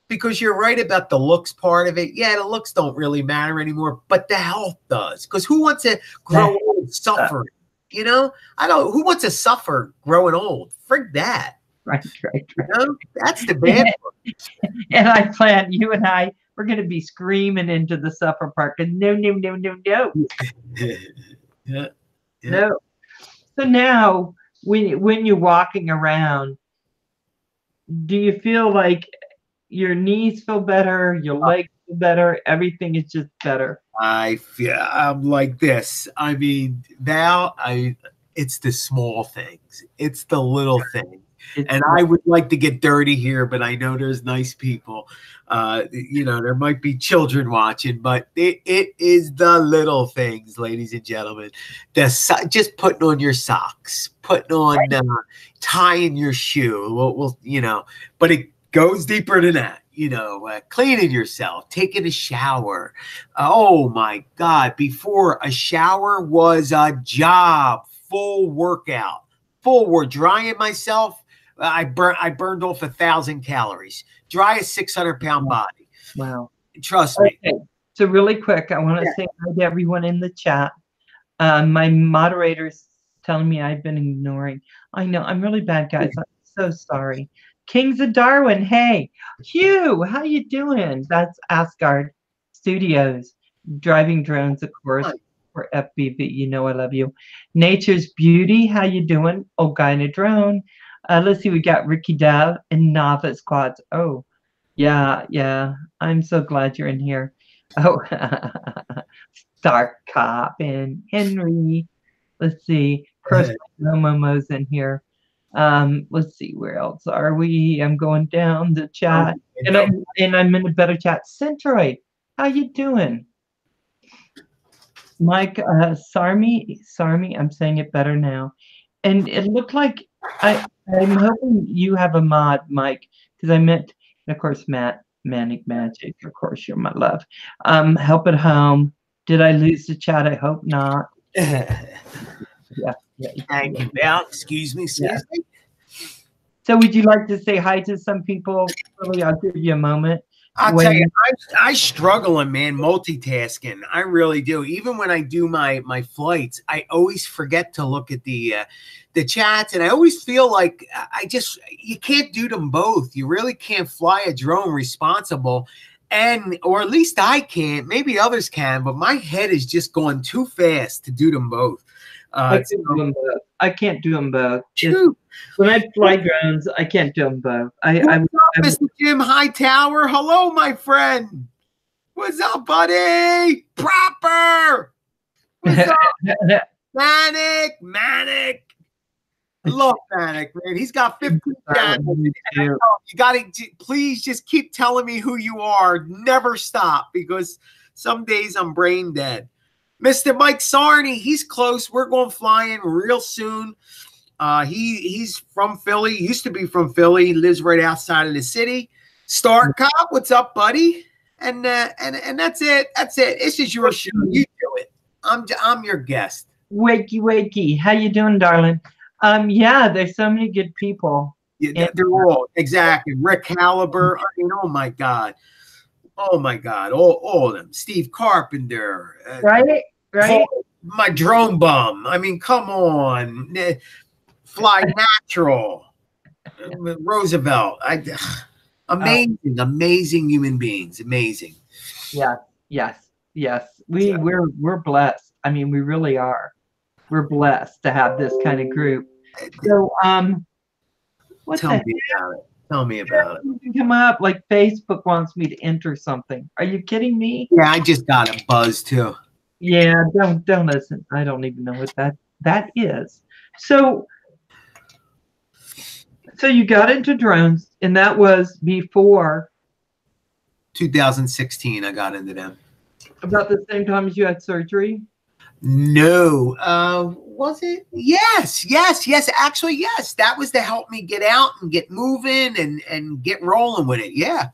Because you're right about the looks part of it. Yeah, the looks don't really matter anymore, but the health does. Because who wants to grow old suffering? Who wants to suffer growing old? Frig that. Right. That's the bad part. And I plan, you and I, we're going to be screaming into the suffer part. No. Yeah. No. So now, when you're walking around, do you feel like your knees feel better, your legs feel better, everything is just better? I'm like this. I mean, now it's the small things. It's the little thing. And I would like to get dirty here, but I know there's nice people. You know, there might be children watching, but it is the little things, ladies and gentlemen. Just putting on your socks, putting on tying your shoe. Well, you know, but it goes deeper than that. You know, cleaning yourself, taking a shower. Oh my God! Before, a shower was a job, full workout, drying myself. I burned off 1,000 calories. Dry a 600-pound body. Wow. Trust me. Okay. So really quick, I want to say hi to everyone in the chat. My moderator's telling me I've been ignoring. I know, I'm really bad, guys. I'm so sorry. Kings of Darwin, hey. Hugh, how you doing? That's Asgard Studios. Driving drones, of course, for FBV. You know I love you. Nature's Beauty, how you doing? Oh, guy in a drone. Let's see, we got Ricky Dev and Nava Squads. Oh, yeah. I'm so glad you're in here. Oh, Star Cop and Henry. Let's see. Chris Momo's in here. Let's see, where else are we? I'm going down the chat. And I'm in a better chat. Centroid, how you doing? Mike Sarmi, I'm saying it better now. And it looked like I'm hoping you have a mod, Mike, because I meant, and of course, Matt, Manic Magic, of course, you're my love. Help at home. Did I lose the chat? I hope not. Thank you, Val. Excuse me. So would you like to say hi to some people? Really, I'll give you a moment. I'll tell you, I struggle in, man, multitasking. I really do. Even when I do my flights, I always forget to look at the chats, and I always feel like you can't do them both. You really can't fly a drone responsible, or at least I can't. Maybe others can, but my head is just going too fast to do them both. I can't do them both. When I fly drones, I can't do them both. Mr. Jim Hightower, hello, my friend. What's up, buddy? Proper. What's up? Manic. I love Manic, man. He's got 15 channels. You got to please just keep telling me who you are. Never stop, because some days I'm brain dead. Mr. Mike Sarney, he's close. We're going flying real soon. He's from Philly. Used to be from Philly. Lives right outside of the city. Star Cop, what's up, buddy? And that's it. This is your show. You do it. I'm your guest. Wakey. How you doing, darling? Yeah, there's so many good people. Yeah, they're all exactly. Rick Caliber. I mean, oh my God, all of them. Steve Carpenter. Right. My drone bum. I mean, come on. Fly Natural. Roosevelt. Amazing human beings. Amazing. Yes. We're blessed. I mean, we really are. We're blessed to have this kind of group. So, Tell me about it. Come up like Facebook wants me to enter something. Are you kidding me? Yeah, I just got a buzz too. Yeah, don't listen. I don't even know what that is. So you got into drones, and that was before 2016. I got into them. About the same time as you had surgery? No. Was it? Yes. Actually, yes. That was to help me get out and get moving and get rolling with it. Yeah.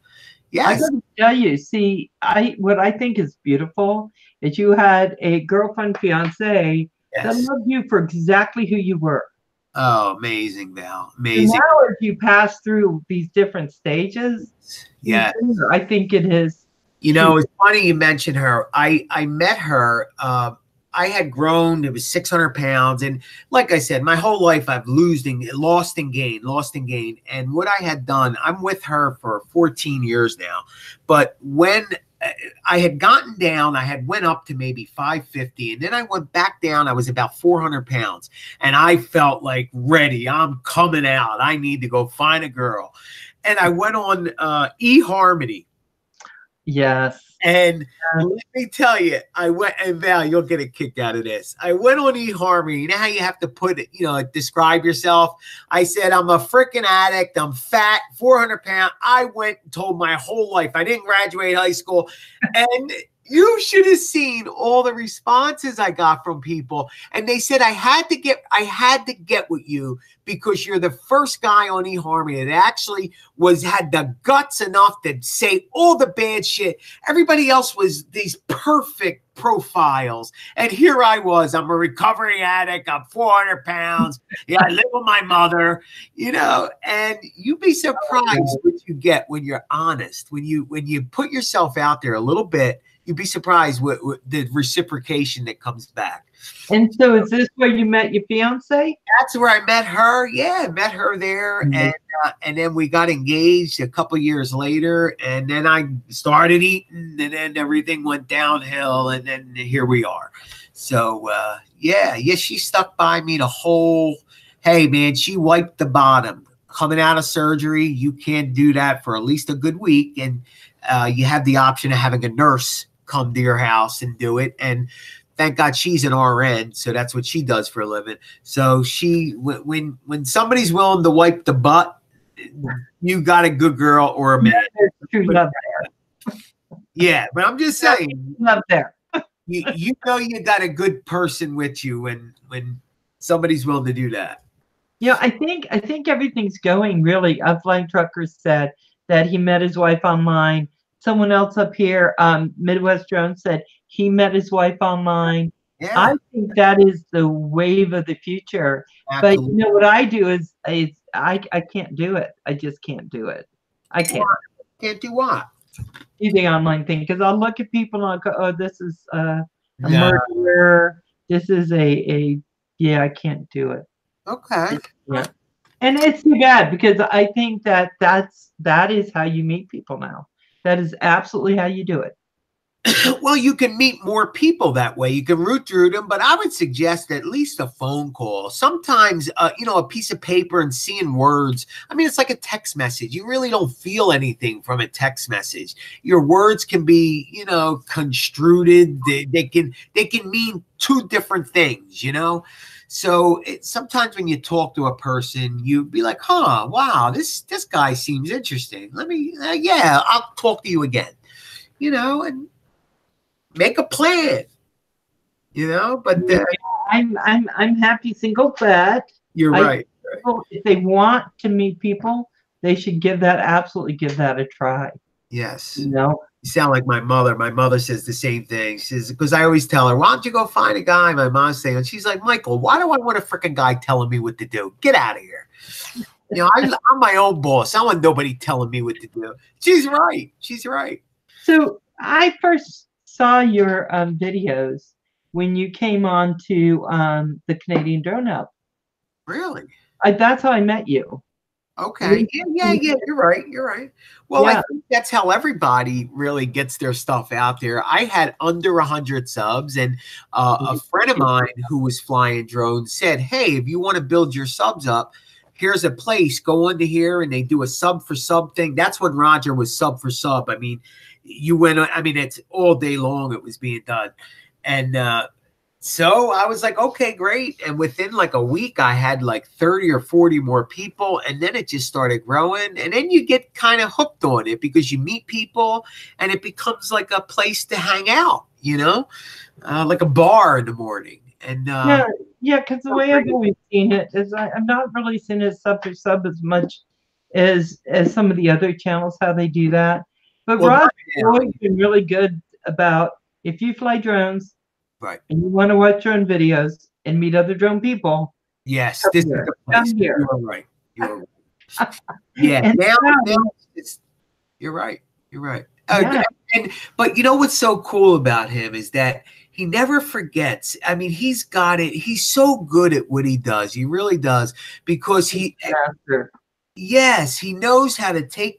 Yes. I gotta tell you, see, what I think is beautiful is you had a girlfriend, fiance that loved you for exactly who you were. Oh, amazing, Val. Amazing. And now as you pass through these different stages, I think it is. You know, it's funny you mentioned her. I met her. I had grown. It was 600 pounds. And like I said, my whole life I've lost and gained. And what I had done, I'm with her for 14 years now. But when I had gotten down, I had went up to maybe 550. And then I went back down. I was about 400 pounds. And I felt like ready. I'm coming out. I need to go find a girl. And I went on eHarmony. Yes. And let me tell you, I went, and Val, you'll get a kick out of this. I went on eHarmony. You know how you have to put it, describe yourself? I said, I'm a freaking addict. I'm fat, 400 pounds. I went and told my whole life. I didn't graduate high school. And you should have seen all the responses I got from people. And they said, I had to get with you because you're the first guy on eHarmony that actually had the guts enough to say all the bad shit. Everybody else was these perfect profiles. And here I was, I'm a recovering addict. I'm 400 pounds. Yeah, I live with my mother, and you'd be surprised what you get when you're honest, when you put yourself out there a little bit. You'd be surprised what the reciprocation that comes back. And so is this where you met your fiance? That's where I met her. Yeah, I met her there. And then we got engaged a couple years later. And then I started eating, and then everything went downhill. And then here we are. So, she stuck by me the whole, hey, man, she wiped the bottom. Coming out of surgery, you can't do that for at least a good week. And you have the option of having a nurse come to your house and do it. And thank God she's an RN, so that's what she does for a living. So when somebody's willing to wipe the butt, you got a good girl or a man. True love there. Yeah, but I'm just saying, love there. you got a good person with you when somebody's willing to do that. I think everything's going really. A Flying Trucker said that he met his wife online. Someone else up here, Midwest Jones, said he met his wife online. Yeah. I think that is the wave of the future. Absolutely. But what I do is I can't do it. I just can't do it. I can't. Can't do what? Do the online thing, because I'll look at people and I'll go, oh, this is a murderer. This is I can't do it. Okay. Yeah. And it's too bad, because I think that is how you meet people now. That is absolutely how you do it. Well, you can meet more people that way. You can root through them, but I would suggest at least a phone call. Sometimes, a piece of paper and seeing words. I mean, it's like a text message. You really don't feel anything from a text message. Your words can be, construed. They can mean two different things, So sometimes when you talk to a person, you be like, huh, wow, this guy seems interesting. Let me, I'll talk to you again, and make a plan, but I'm happy single fat. You're right. If they want to meet people, they should absolutely give that a try. Yes. You sound like my mother. My mother says the same thing. She says, because I always tell her, why don't you go find a guy? My mom's saying, and she's like, Michael, why do I want a freaking guy telling me what to do? Get out of here. I'm my own boss. I want nobody telling me what to do. She's right. She's right. So I first saw your videos when you came on to the Canadian Drone Hub. Really? That's how I met you. Okay. Yeah. You're right. Well, I think that's how everybody really gets their stuff out there. I had under 100 subs, and a friend of mine who was flying drones said, hey, if you want to build your subs up, here's a place, go into here, and they do a sub for sub thing. That's when Roger was sub for sub. I mean, it's all day long it was being done. And so I was like, okay, great. And within like a week, I had like 30 or 40 more people. And then it just started growing. And then you get kind of hooked on it because you meet people and it becomes like a place to hang out, like a bar in the morning. And because the way I've always seen it is I'm not really seeing it sub for sub as much as some of the other channels, how they do that. But Rod's always been really good about, if you fly drones, right, and you want to watch drone videos and meet other drone people. Yes, this is the place. Here. You're right. Yeah. You're right. But you know what's so cool about him is that he never forgets. I mean, he's got it. He's so good at what he does. He really does, because he knows how to take.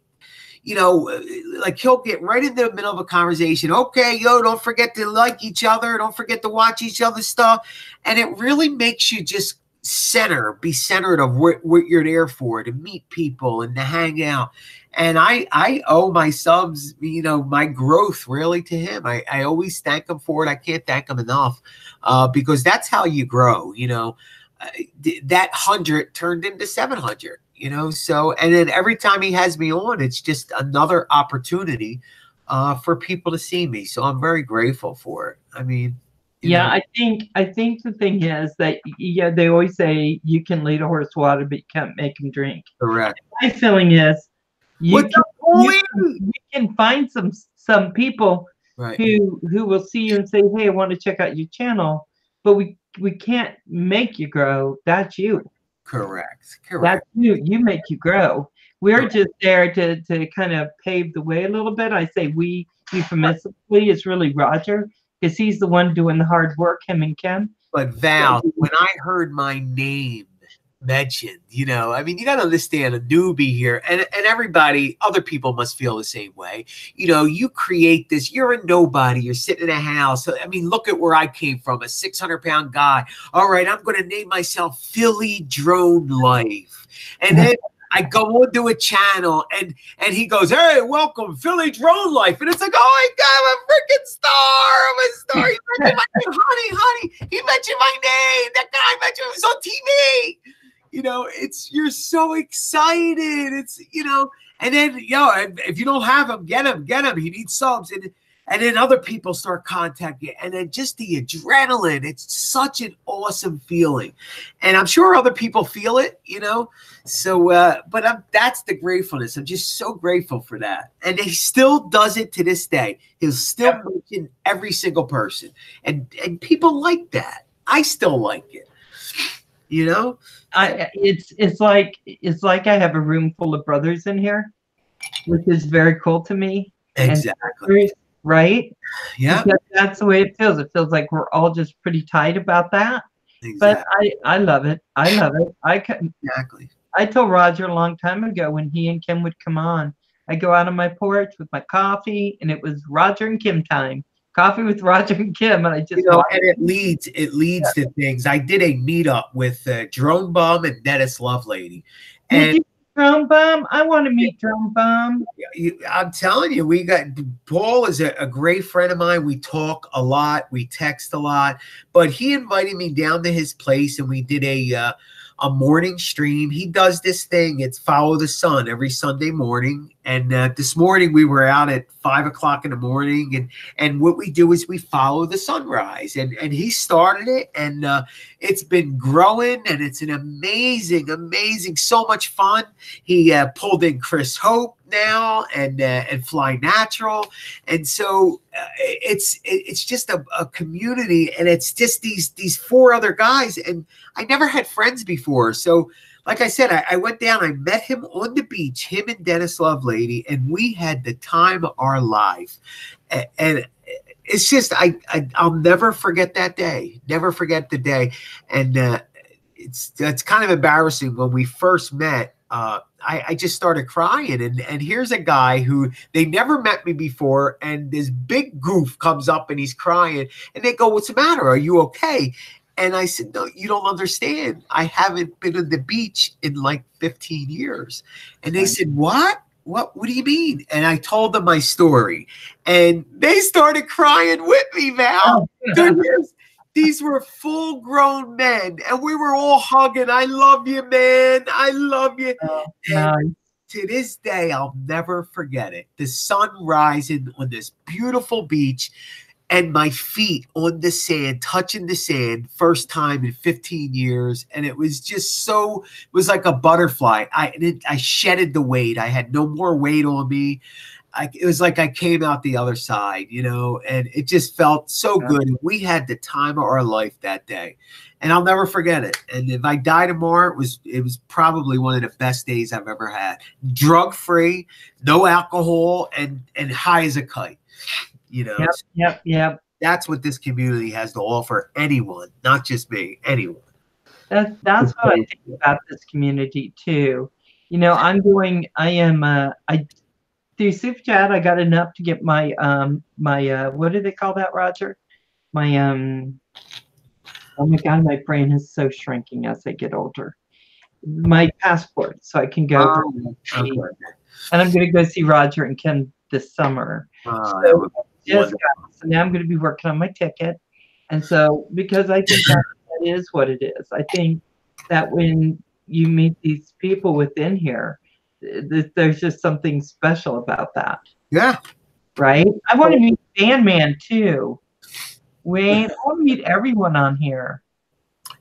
Like he'll get right in the middle of a conversation. Okay, don't forget to like each other. Don't forget to watch each other's stuff. And it really makes you just be centered of what you're there for, to meet people and to hang out. And I owe my subs, you know, my growth really to him. I always thank him for it. I can't thank him enough, because that's how you grow, you know. That 100 turned into 700, you know. So, and then every time he has me on, it's just another opportunity for people to see me. So I'm very grateful for it. I mean, yeah, know. I think the thing is that, yeah, they always say you can lead a horse to water, but you can't make him drink. Correct. My feeling is you can find some people Right. who will see you and say, hey, I want to check out your channel, but we can't make you grow. That's you. Correct. That's you. You make you grow. We're just there to kind of pave the way a little bit. I say we euphemistically. It's really Roger, because he's the one doing the hard work, him and Kim. But Val, when I heard my name mentioned, you know, I mean, you got to understand, a newbie here, and everybody, other people must feel the same way. You know, you create this, you're a nobody, you're sitting in a house. I mean, look at where I came from, a 600-pound guy. All right, I'm going to name myself Philly Drone Life. And then I go on to a channel, and he goes, hey, welcome, Philly Drone Life. And it's like, oh my God, I'm a freaking star. I'm a star. He mentioned my name, honey. He mentioned my name. That guy mentioned it was on TV. You know, you're so excited. It's, you know, and then, if you don't have him, get him. He needs subs. And then other people start contacting you. And then just the adrenaline, it's such an awesome feeling. And I'm sure other people feel it, you know. So, but that's the gratefulness. I'm just so grateful for that. And he still does it to this day. He'll still mention every single person. And people like that. I still like it, you know. It's like I have a room full of brothers in here, which is very cool to me. Exactly. Right? Yeah. Because that's the way it feels. It feels like we're all just pretty tight about that. Exactly. But I love it. I love it. Exactly. I told Roger a long time ago when he and Kim would come on, I go out on my porch with my coffee, and it was Roger and Kim time. Coffee with Roger and Kim, and I just, you know, and it leads to things. I did a meetup with Drone Bum and Dennis Lovelady. And Drone Bum, I want to meet Drone Bum. I'm telling you, Paul is a great friend of mine. We talk a lot, we text a lot, but he invited me down to his place, and we did a morning stream. He does this thing. It's Follow the Sun every Sunday morning. And this morning we were out at 5 o'clock in the morning, and what we do is we follow the sunrise. And he started it, and it's been growing, and it's an amazing, so much fun. He pulled in Chris Hope now, and Fly Natural, and so it's just a community, and it's just these 4 other guys, and I never had friends before. So like I said, I went down, I met him on the beach, him and Dennis Lovelady, and we had the time of our life. And it's just, I'll never forget that day, never forget the day. And it's kind of embarrassing. When we first met, I just started crying, and here's a guy who, they never met me before, and this big goof comes up and he's crying, and they go, what's the matter? Are you okay? And I said, no, you don't understand. I haven't been on the beach in like 15 years. And they said, what? What do you mean? And I told them my story, and they started crying with me, Val. These were full-grown men, and we were all hugging. I love you, man. I love you. And to this day, I'll never forget it. The sun rising on this beautiful beach, and my feet on the sand, touching the sand, first time in 15 years. And it was just so, it was like a butterfly. I shedded the weight. I had no more weight on me. It was like I came out the other side, you know, and it just felt so good. We had the time of our life that day, and I'll never forget it. And if I die tomorrow, it was probably one of the best days I've ever had. Drug-free, no alcohol, and high as a kite. You know, yep. That's what this community has to offer anyone, not just me, anyone. That's what I think about this community too. You know, through Super Chat, I got enough to get my what do they call that, Roger? My Oh my God, my brain is so shrinking as I get older. My passport, so I can go over and Okay. see. And I'm going to go see Roger and Kim this summer. That So, would be just wonderful. so now I'm going to be working on my ticket. And so, because I think that is what it is. I think that when you meet these people within here, there's just something special about that, Yeah. right? I want to meet Sandman too. Wayne, I want to meet everyone on here.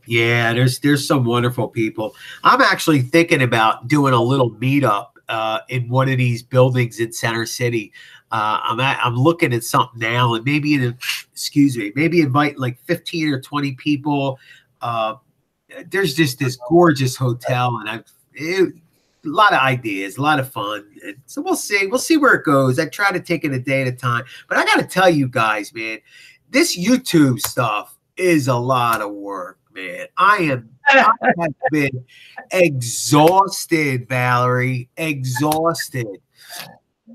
Yeah, there's some wonderful people. I'm actually thinking about doing a little meetup in one of these buildings in Center City. I'm looking at something now, and maybe maybe invite like 15 or 20 people. There's just this gorgeous hotel, and a lot of ideas, a lot of fun. And so we'll see where it goes. I try to take it a day at a time, but I got to tell you guys, man, this YouTube stuff is a lot of work, man. I have been exhausted, Valerie, exhausted.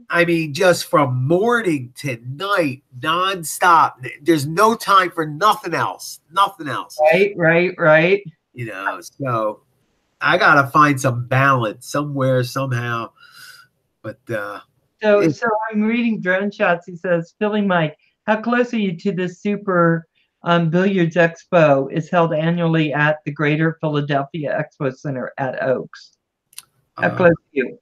I mean, just from morning to night, nonstop. There's no time for nothing else. Nothing else. Right. You know, so I gotta find some balance somewhere, somehow. But So I'm reading Drone Shots. He says, Philly Mike, how close are you to the Super Billiards Expo? Is held annually at the Greater Philadelphia Expo Center at Oaks. How close are you?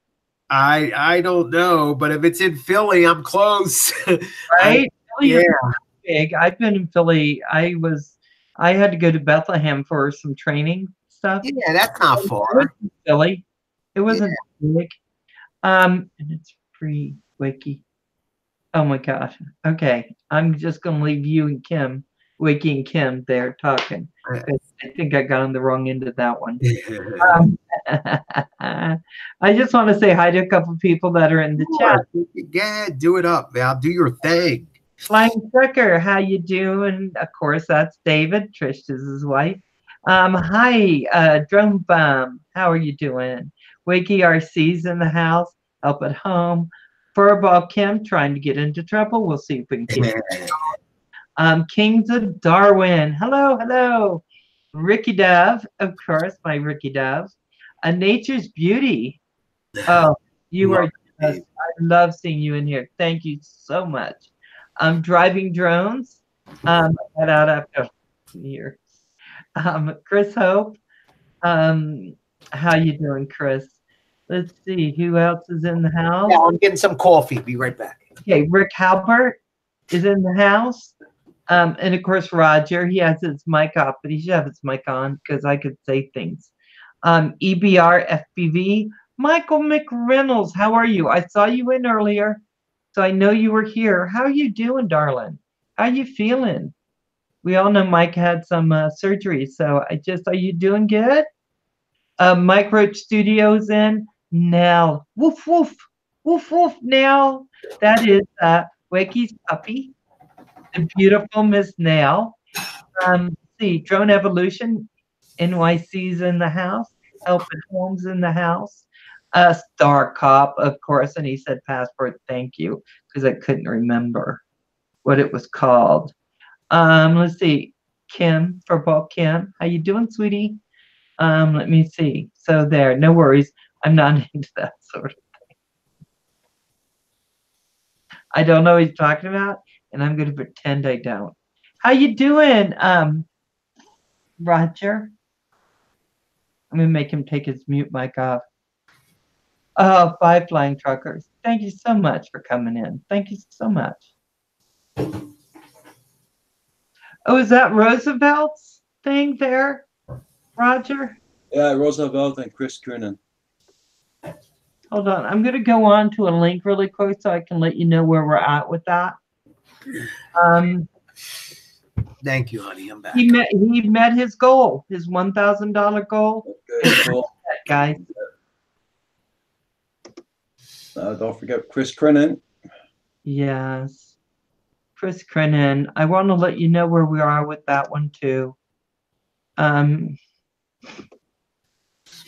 I don't know, but if it's in Philly, I'm close. Right? Philly is Yeah. big. I've been in Philly. I had to go to Bethlehem for some training stuff. Yeah, that's not It far. wasn't Philly. It wasn't big. And it's free wiki. Oh my gosh. Okay. I'm just gonna leave you and Kim, Wiki and Kim there talking. I think I got on the wrong end of that one. I just want to say hi to a couple people that are in the chat. Yeah, do it up, Val. Do your thing. Flying Trucker, how you doing? Of course, that's David. Trish is his wife. Hi, Drone Bum. How are you doing? Wakey RC's in the house. Help at home. Furball Kim trying to get into trouble. We'll see if we can get it. Kings of Darwin. Hello. Ricky Dove, of course, my Ricky Dove. Nature's Beauty. Oh, you are just, I love seeing you in here. Thank you so much. Driving Drones. I got out after years. Chris Hope. How you doing, Chris? Let's see who else is in the house. Yeah, I'm getting some coffee. Be right back. Okay, Rick Halbert is in the house. And of course, Roger, he has his mic off, but he should have his mic on because I could say things. EBR FPV, Michael McReynolds, how are you? I saw you in earlier, so I know you were here. How are you doing, darling? How you feeling? We all know Mike had some surgery, so are you doing good? Mike Roach Studios in. Nell, woof, woof, woof, woof, Nell. That is Wakey's puppy. The beautiful Miss Nail. See, Drone Evolution, NYC's in the house. Elfin Holmes in the house. Star Cop, of course, and he said passport, thank you, because I couldn't remember what it was called. Let's see, Kim, Furball Kim, how you doing, sweetie? Let me see. So there, no worries. I'm not into that sort of thing. I don't know what he's talking about, and I'm going to pretend I don't. How you doing, Roger? I'm going to make him take his mute mic off. Oh, 5 Flying Truckers. Thank you so much for coming in. Thank you so much. Oh, is that Roosevelt's thing there, Roger? Yeah, Roosevelt and Chris Kernan. Hold on. I'm going to go on to a link really quick so I can let you know where we're at with that. Thank you, honey. I'm back. He met his goal, his $1,000 goal. Okay, cool. Guys. Don't forget Chris Kernan. Yes. Chris Kernan. I want to let you know where we are with that one too.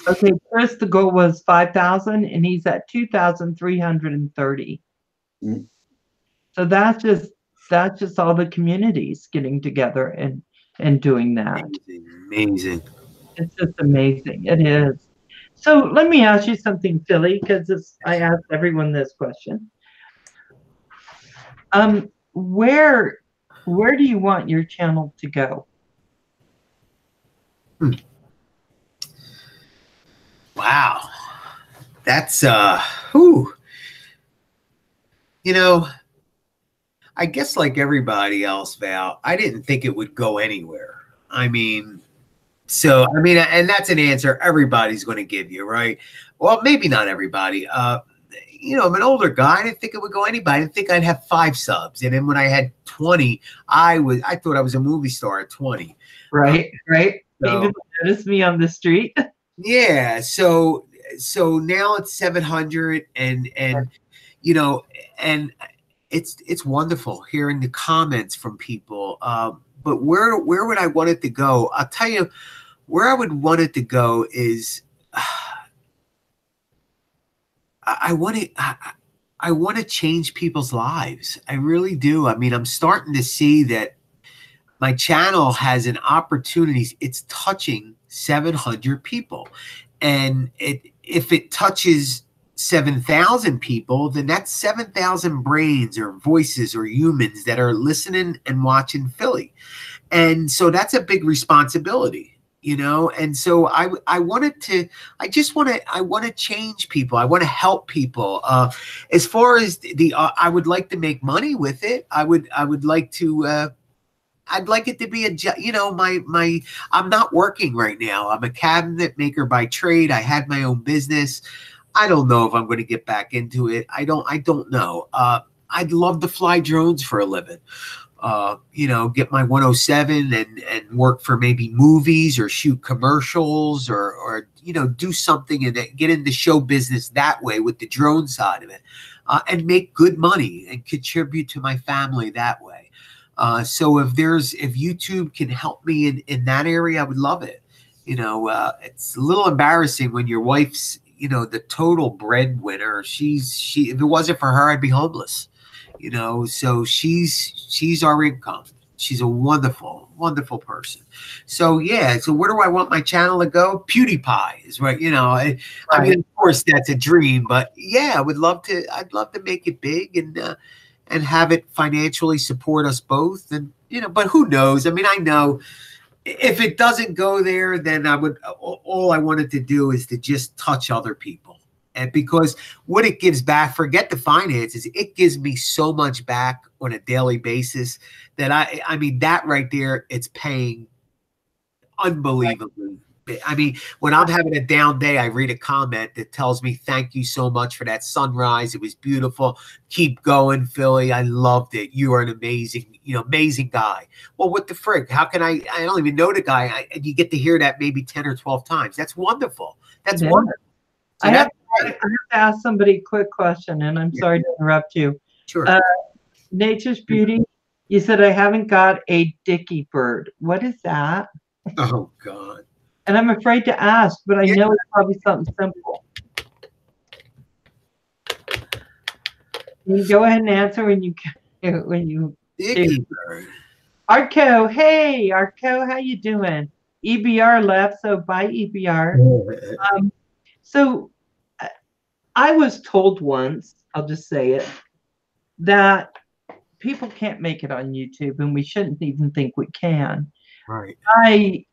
Okay, Chris, the goal was 5,000 and he's at 2,330. So that's just all the communities getting together and in doing that. Amazing. It's just amazing. It is. So let me ask you something, Philly, because I asked everyone this question. Where do you want your channel to go? Wow. That's whew. You know, I guess like everybody else, Val, I didn't think it would go anywhere. I mean, and that's an answer everybody's going to give you, right? Well, maybe not everybody. I'm an older guy. I didn't think it would go anybody. I didn't think I'd have 5 subs. And then when I had 20, I thought I was a movie star at 20. Right. So, People notice me on the street. Yeah. So now it's 700 and it's wonderful hearing the comments from people. But where would I want it to go? I'll tell you where I would want it to go is I want to change people's lives. I really do. I mean, I'm starting to see that my channel has an opportunity. It's touching 700 people. And if it touches 7,000 people, then that's 7,000 brains or voices or humans that are listening and watching Philly. And so that's a big responsibility, and so I want to change people. I want to help people. As far as I would like to make money with it. I would like to, I'd like it to be I'm not working right now. I'm a cabinet maker by trade. I had my own business. I don't know if I'm going to get back into it. I don't know. I'd love to fly drones for a living. Get my 107 and work for maybe movies or shoot commercials or do something and get into show business that way with the drone side of it, and make good money and contribute to my family that way. So if YouTube can help me in that area, I would love it. It's a little embarrassing when your wife's, the total breadwinner. If it wasn't for her, I'd be homeless. So she's our income. She's a wonderful, wonderful person. So yeah. So where do I want my channel to go? PewDiePie is right. I mean, of course that's a dream, but yeah, I'd love to make it big and have it financially support us both. And, but who knows? I mean, I know if it doesn't go there, then all I wanted to do is to just touch other people. And because what it gives back, forget the finances, it gives me so much back on a daily basis that I mean, that right there, it's paying unbelievably. I mean, when I'm having a down day, I read a comment that tells me, thank you so much for that sunrise. It was beautiful. Keep going, Philly. I loved it. You are an amazing guy. Well, what the frig? How can I don't even know the guy. And you get to hear that maybe 10 or 12 times. That's wonderful. That's wonderful. So I have to ask somebody a quick question, and I'm sorry to interrupt you. Sure. Nature's Beauty, you said I haven't got a dicky bird. What is that? Oh, God. And I'm afraid to ask, but I know it's probably something simple. You go ahead and answer when you Dicky bird. Artco, hey Artco, how you doing? EBR left, so bye EBR. So I was told once, I'll just say it, that people can't make it on YouTube, and we shouldn't even think we can. Right.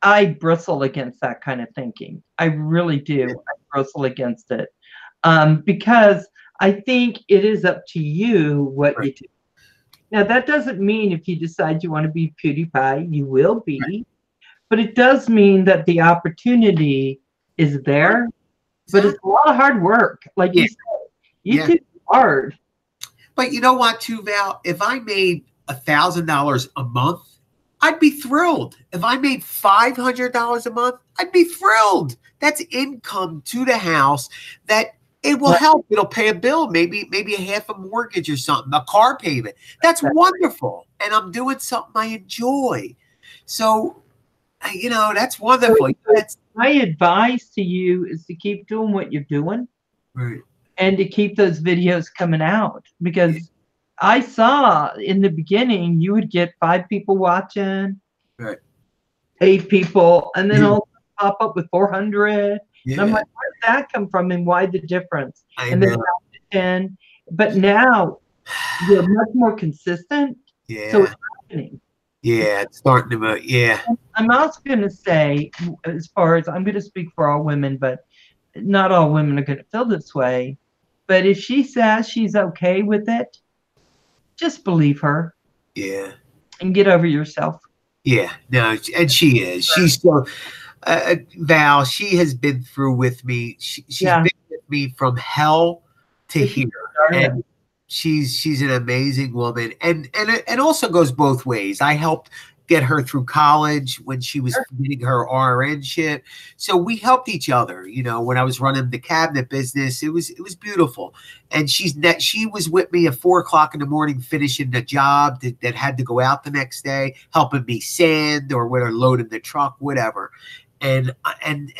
I bristle against that kind of thinking. I really do. Yeah. I bristle against it because I think it is up to you what you do. Now, that doesn't mean if you decide you want to be PewDiePie, you will be. Right. But it does mean that the opportunity is there. But it's a lot of hard work. Like you said, YouTube is hard. But you know what, too, Val? If I made $1,000 a month, I'd be thrilled. If I made $500 a month, I'd be thrilled. That's income to the house that it will help. It'll pay a bill, maybe a half a mortgage or something, a car payment. That's wonderful. And I'm doing something I enjoy. So, that's wonderful. My advice to you is to keep doing what you're doing. Right. And to keep those videos coming out, because I saw in the beginning you would get 5 people watching. Right. 8 people, and then all pop up with 400. Yeah. And I'm like, where did that come from, and why the difference? I And then know. down to 10. But now you're much more consistent. Yeah. So it's happening. Yeah, it's starting to move. Yeah. I'm also going to say, as far as I'm going to speak for all women, but not all women are going to feel this way. But if she says she's okay with it, just believe her Yeah. and get over yourself. Yeah. No, and she is. She's so Val, she has been through with me. She's Yeah. been with me from hell to here. Darling. And she's an amazing woman. And it also goes both ways. I helped get her through college when she was getting her RN shit. So we helped each other. You know, when I was running the cabinet business, it was beautiful. And she was with me at 4 o'clock in the morning, finishing the job that had to go out the next day, helping me sand or when I loaded the truck, whatever. And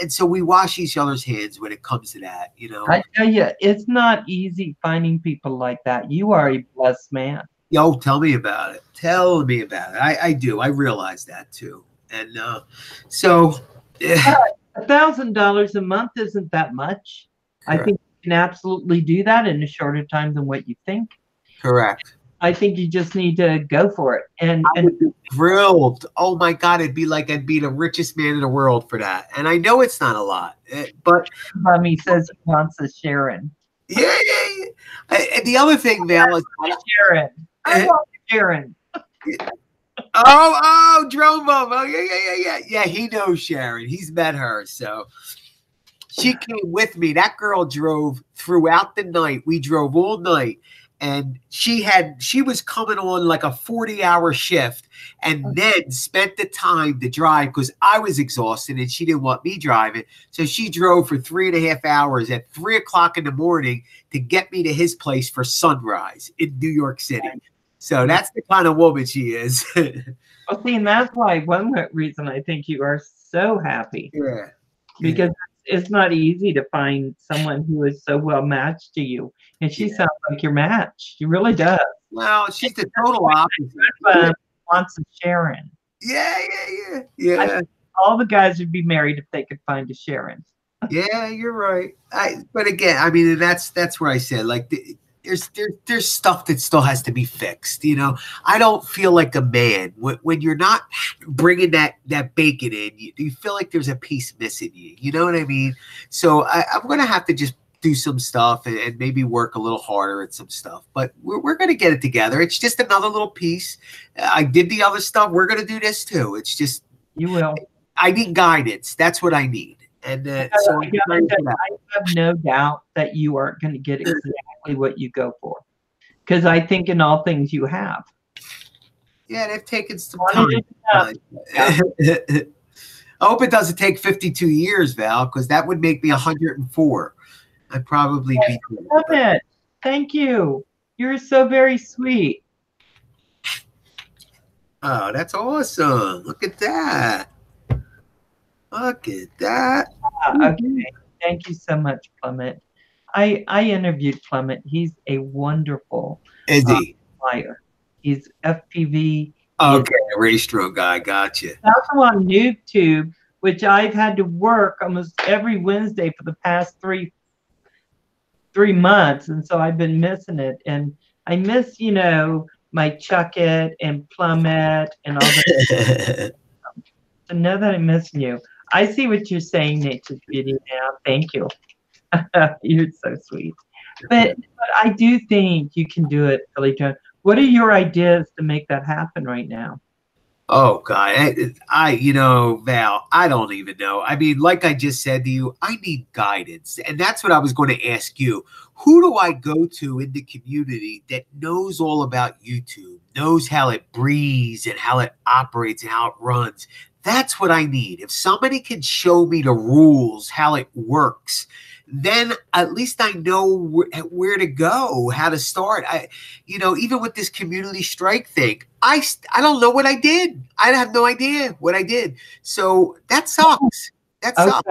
so we wash each other's hands when it comes to that, you know. I tell you, it's not easy finding people like that. You are a blessed man. Yo, tell me about it. Tell me about it. I do. I realize that too. And so $1,000 a month isn't that much. Correct. I think you can absolutely do that in a shorter time than what you think. Correct. I think you just need to go for it. And Thrilled. Oh my God, I'd be the richest man in the world for that. And I know it's not a lot, but Mommy says he wants a Sharon. yeah. And the other thing, Val, is Sharon. I want Sharon. oh, Drone Mom. Oh, yeah. Yeah, he knows Sharon. He's met her. So she came with me. That girl drove throughout the night. We drove all night. And she was coming on like a 40-hour shift and then spent the time to drive because I was exhausted and she didn't want me driving. So she drove for 3.5 hours at 3 o'clock in the morning to get me to his place for sunrise in New York City. So that's the kind of woman she is. Well, see, and that's why one reason I think you are so happy. Yeah. Because it's not easy to find someone who is so well matched to you. And she sounds like your match. She really does. Well, she's the total opposite. Wants a Sharon. Yeah. All the guys would be married if they could find a Sharon. Yeah, you're right. But again, I mean, that's where I said, like, there's stuff that still has to be fixed. You know, I don't feel like a man when you're not bringing that bacon in. You feel like there's a piece missing you. You know what I mean? So I'm gonna have to just do some stuff and maybe work a little harder at some stuff. But we're gonna get it together. It's just another little piece. I did the other stuff. We're gonna do this too. It's just you will. I need guidance. That's what I need. And so I have no doubt that you are going to get exactly what you go for, because I think in all things you have. Yeah, they've taken some time. I hope it doesn't take 52 years, Val, because that would make me 104. I'd probably be. Love it. Thank you. You're so very sweet. Oh, that's awesome. Look at that. Look at that. Okay. Thank you so much, Clement. I interviewed Clement. He's a wonderful flyer. He's FPV. Okay, a Raystro guy. Gotcha. Also on YouTube, which I've had to work almost every Wednesday for the past three months, and so I've been missing it. And I miss, my Chuckit and Plummet and all that. So know that I'm missing you. I see what you're saying, Nature's Beauty, now. Thank you. You're so sweet. But I do think you can do it, Billy Jones. What are your ideas to make that happen right now? Oh, God. Val, I don't even know. I mean, like I just said to you, I need guidance. And that's what I was going to ask you. Who do I go to in the community that knows all about YouTube, knows how it breathes and how it operates and how it runs? That's what I need. If somebody can show me the rules, how it works, then at least I know where to go, how to start. Even with this community strike thing, I don't know what I did. I have no idea what I did. So that sucks. That sucks.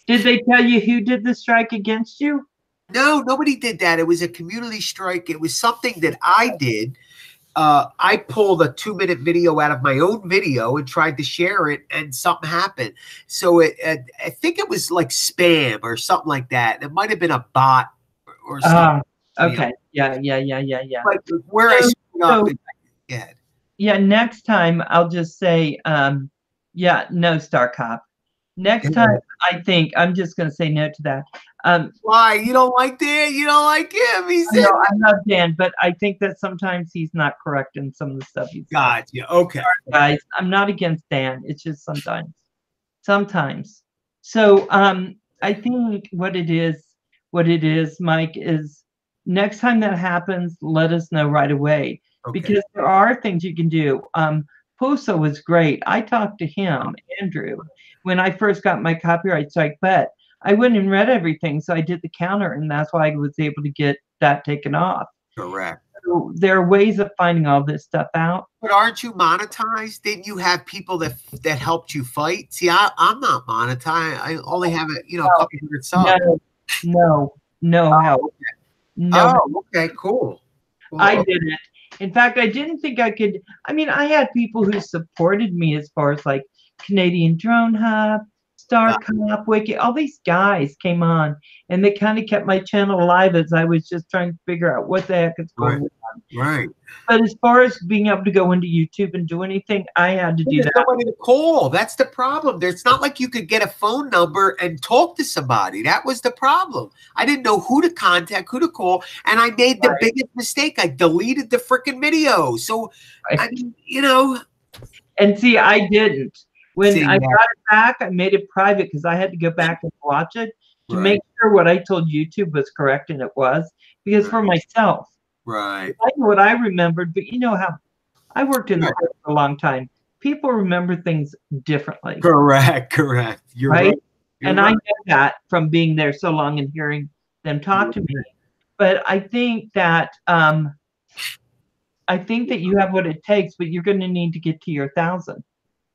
Did they tell you who did the strike against you? No, nobody did that. It was a community strike. It was something that I did. I pulled a 2-minute video out of my own video and tried to share it, and something happened. So I think it was like spam or something like that. It might have been a bot or something. Okay. Yeah. Like where I screwed up. Yeah. Next time I'll just say, no, Star Cop. Next time, I think I'm just going to say no to that. Why? You don't like Dan? You don't like him? He said, I love Dan, but I think that sometimes he's not correct in some of the stuff he's got you. Okay. Guys, I'm not against Dan. It's just sometimes. So I think what it is, Mike, is next time that happens, let us know right away. Okay. Because there are things you can do. Pusa was great. I talked to him, Andrew, when I first got my copyright strike, but I went and read everything, so I did the counter, and that's why I was able to get that taken off. Correct. So there are ways of finding all this stuff out. But aren't you monetized? Didn't you have people that helped you fight? See, I'm not monetized. I only have a couple hundred subs. No help. Okay. No. Oh, okay, cool. I didn't. In fact, I didn't think I could. I mean, I had people who supported me as far as like Canadian Drone Hub, Star Cop, Wiki. All these guys came on, and they kind of kept my channel alive as I was just trying to figure out what the heck is going on. Right. But as far as being able to go into YouTube and do anything, I had to do that. Nobody to call. That's the problem. It's not like you could get a phone number and talk to somebody. That was the problem. I didn't know who to contact, who to call, and I made the biggest mistake. I deleted the freaking video. So, I mean, And see, I didn't. When I got it back, I made it private because I had to go back and watch it to make sure what I told YouTube was correct, and it was. Because for myself. Right. I know what I remembered, but you know how I worked in the court for a long time. People remember things differently. Correct. You're right. And I know that from being there so long and hearing them talk to me. But I think that you have what it takes, but you're going to need to get to your 1,000.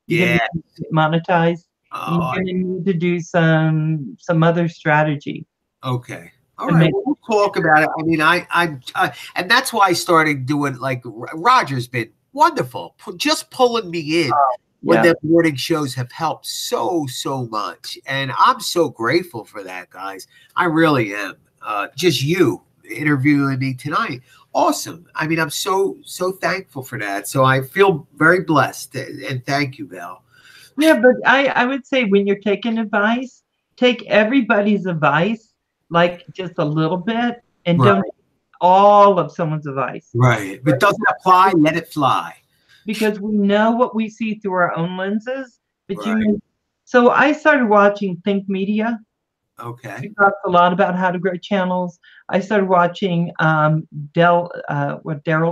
You're going to need to monetize. You're going to need to do some other strategy. Okay. All right, we'll talk about it. I mean, I and that's why I started doing, like, Roger's been wonderful, just pulling me in when the morning shows have helped so much, and I'm so grateful for that, guys. I really am. Just you interviewing me tonight, awesome. I mean, I'm so thankful for that. So I feel very blessed, and thank you, Val. Yeah, but I would say when you're taking advice, take everybody's advice. Like just a little bit, and don't take all of someone's advice. Right. If it doesn't apply, let it fly. Because we know what we see through our own lenses. But so I started watching Think Media. Okay. He talks a lot about how to grow channels. I started watching Daryl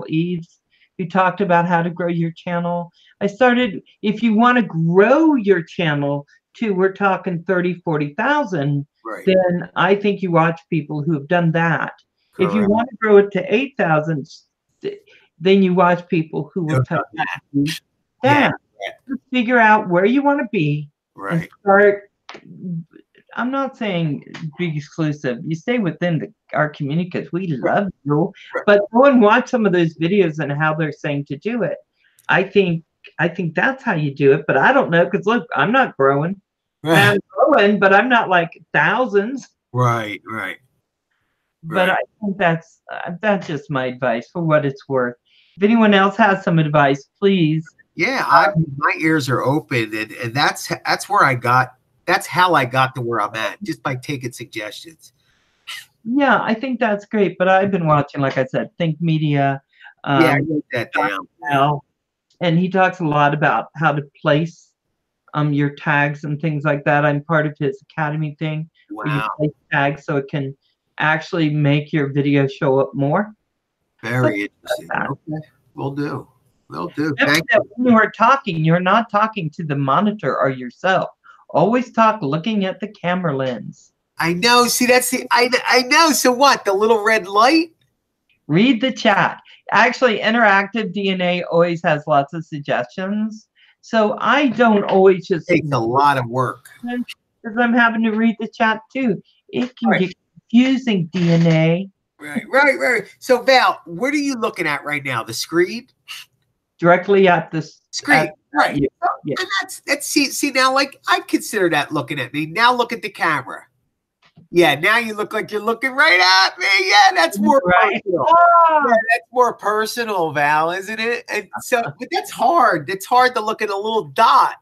Eves, who talked about how to grow your channel. I started, if you want to grow your channel to, we're talking 30, 40,000, then I think you watch people who have done that. Correct. If you want to grow it to 8,000, then you watch people who will touch that. Just figure out where you want to be and start. I'm not saying be exclusive. You stay within our community because we love you. But go and watch some of those videos and how they're saying to do it. I think that's how you do it. But I don't know because look, I'm not growing. I'm growing, but I'm not like thousands. Right. But I think that's just my advice for what it's worth. If anyone else has some advice, please. Yeah, my ears are open, and that's where I got. That's how I got to where I'm at, just by taking suggestions. Yeah, I think that's great. But I've been watching, like I said, Think Media. I wrote that down. And he talks a lot about how to place your tags and things like that. I'm part of his academy thing. Wow. Where you place tags so it can actually make your video show up more. Very interesting. Okay, will do. Thank you. When you are talking, you're not talking to the monitor or yourself. Always talk looking at the camera lens. I know. See, I know. So what? The little red light? Read the chat. Actually, Interactive DNA always has lots of suggestions. So I don't always just... It takes a lot of work. Because I'm having to read the chat too. It can get confusing, DNA. Right. So Val, what are you looking at right now? The screen? Directly at the Screen. Right. you. Yeah. And that's see now, like I consider that looking at me. Now look at the camera. Yeah, now you look like you're looking right at me. Yeah, that's more Right. personal. Oh, Yeah, that's more personal, Val, isn't it? And so, but that's hard. It's hard to look at a little dot.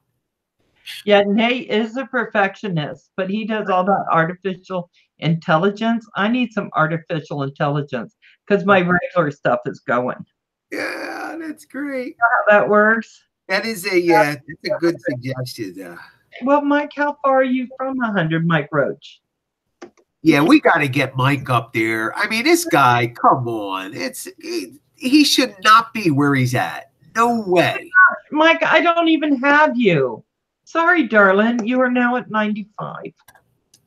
yeah, Nate is a perfectionist, but he does all that artificial intelligence. I need some artificial intelligence because my regular stuff is going. Yeah, that's great. How that works? That is that's a good suggestion. Well, Mike, how far are you from 100, Mike Roach? Yeah, we got to get Mike up there. I mean, this guy, come on. He should not be where he's at. No way. Mike, I don't even have you. Sorry, darling. You are now at 95.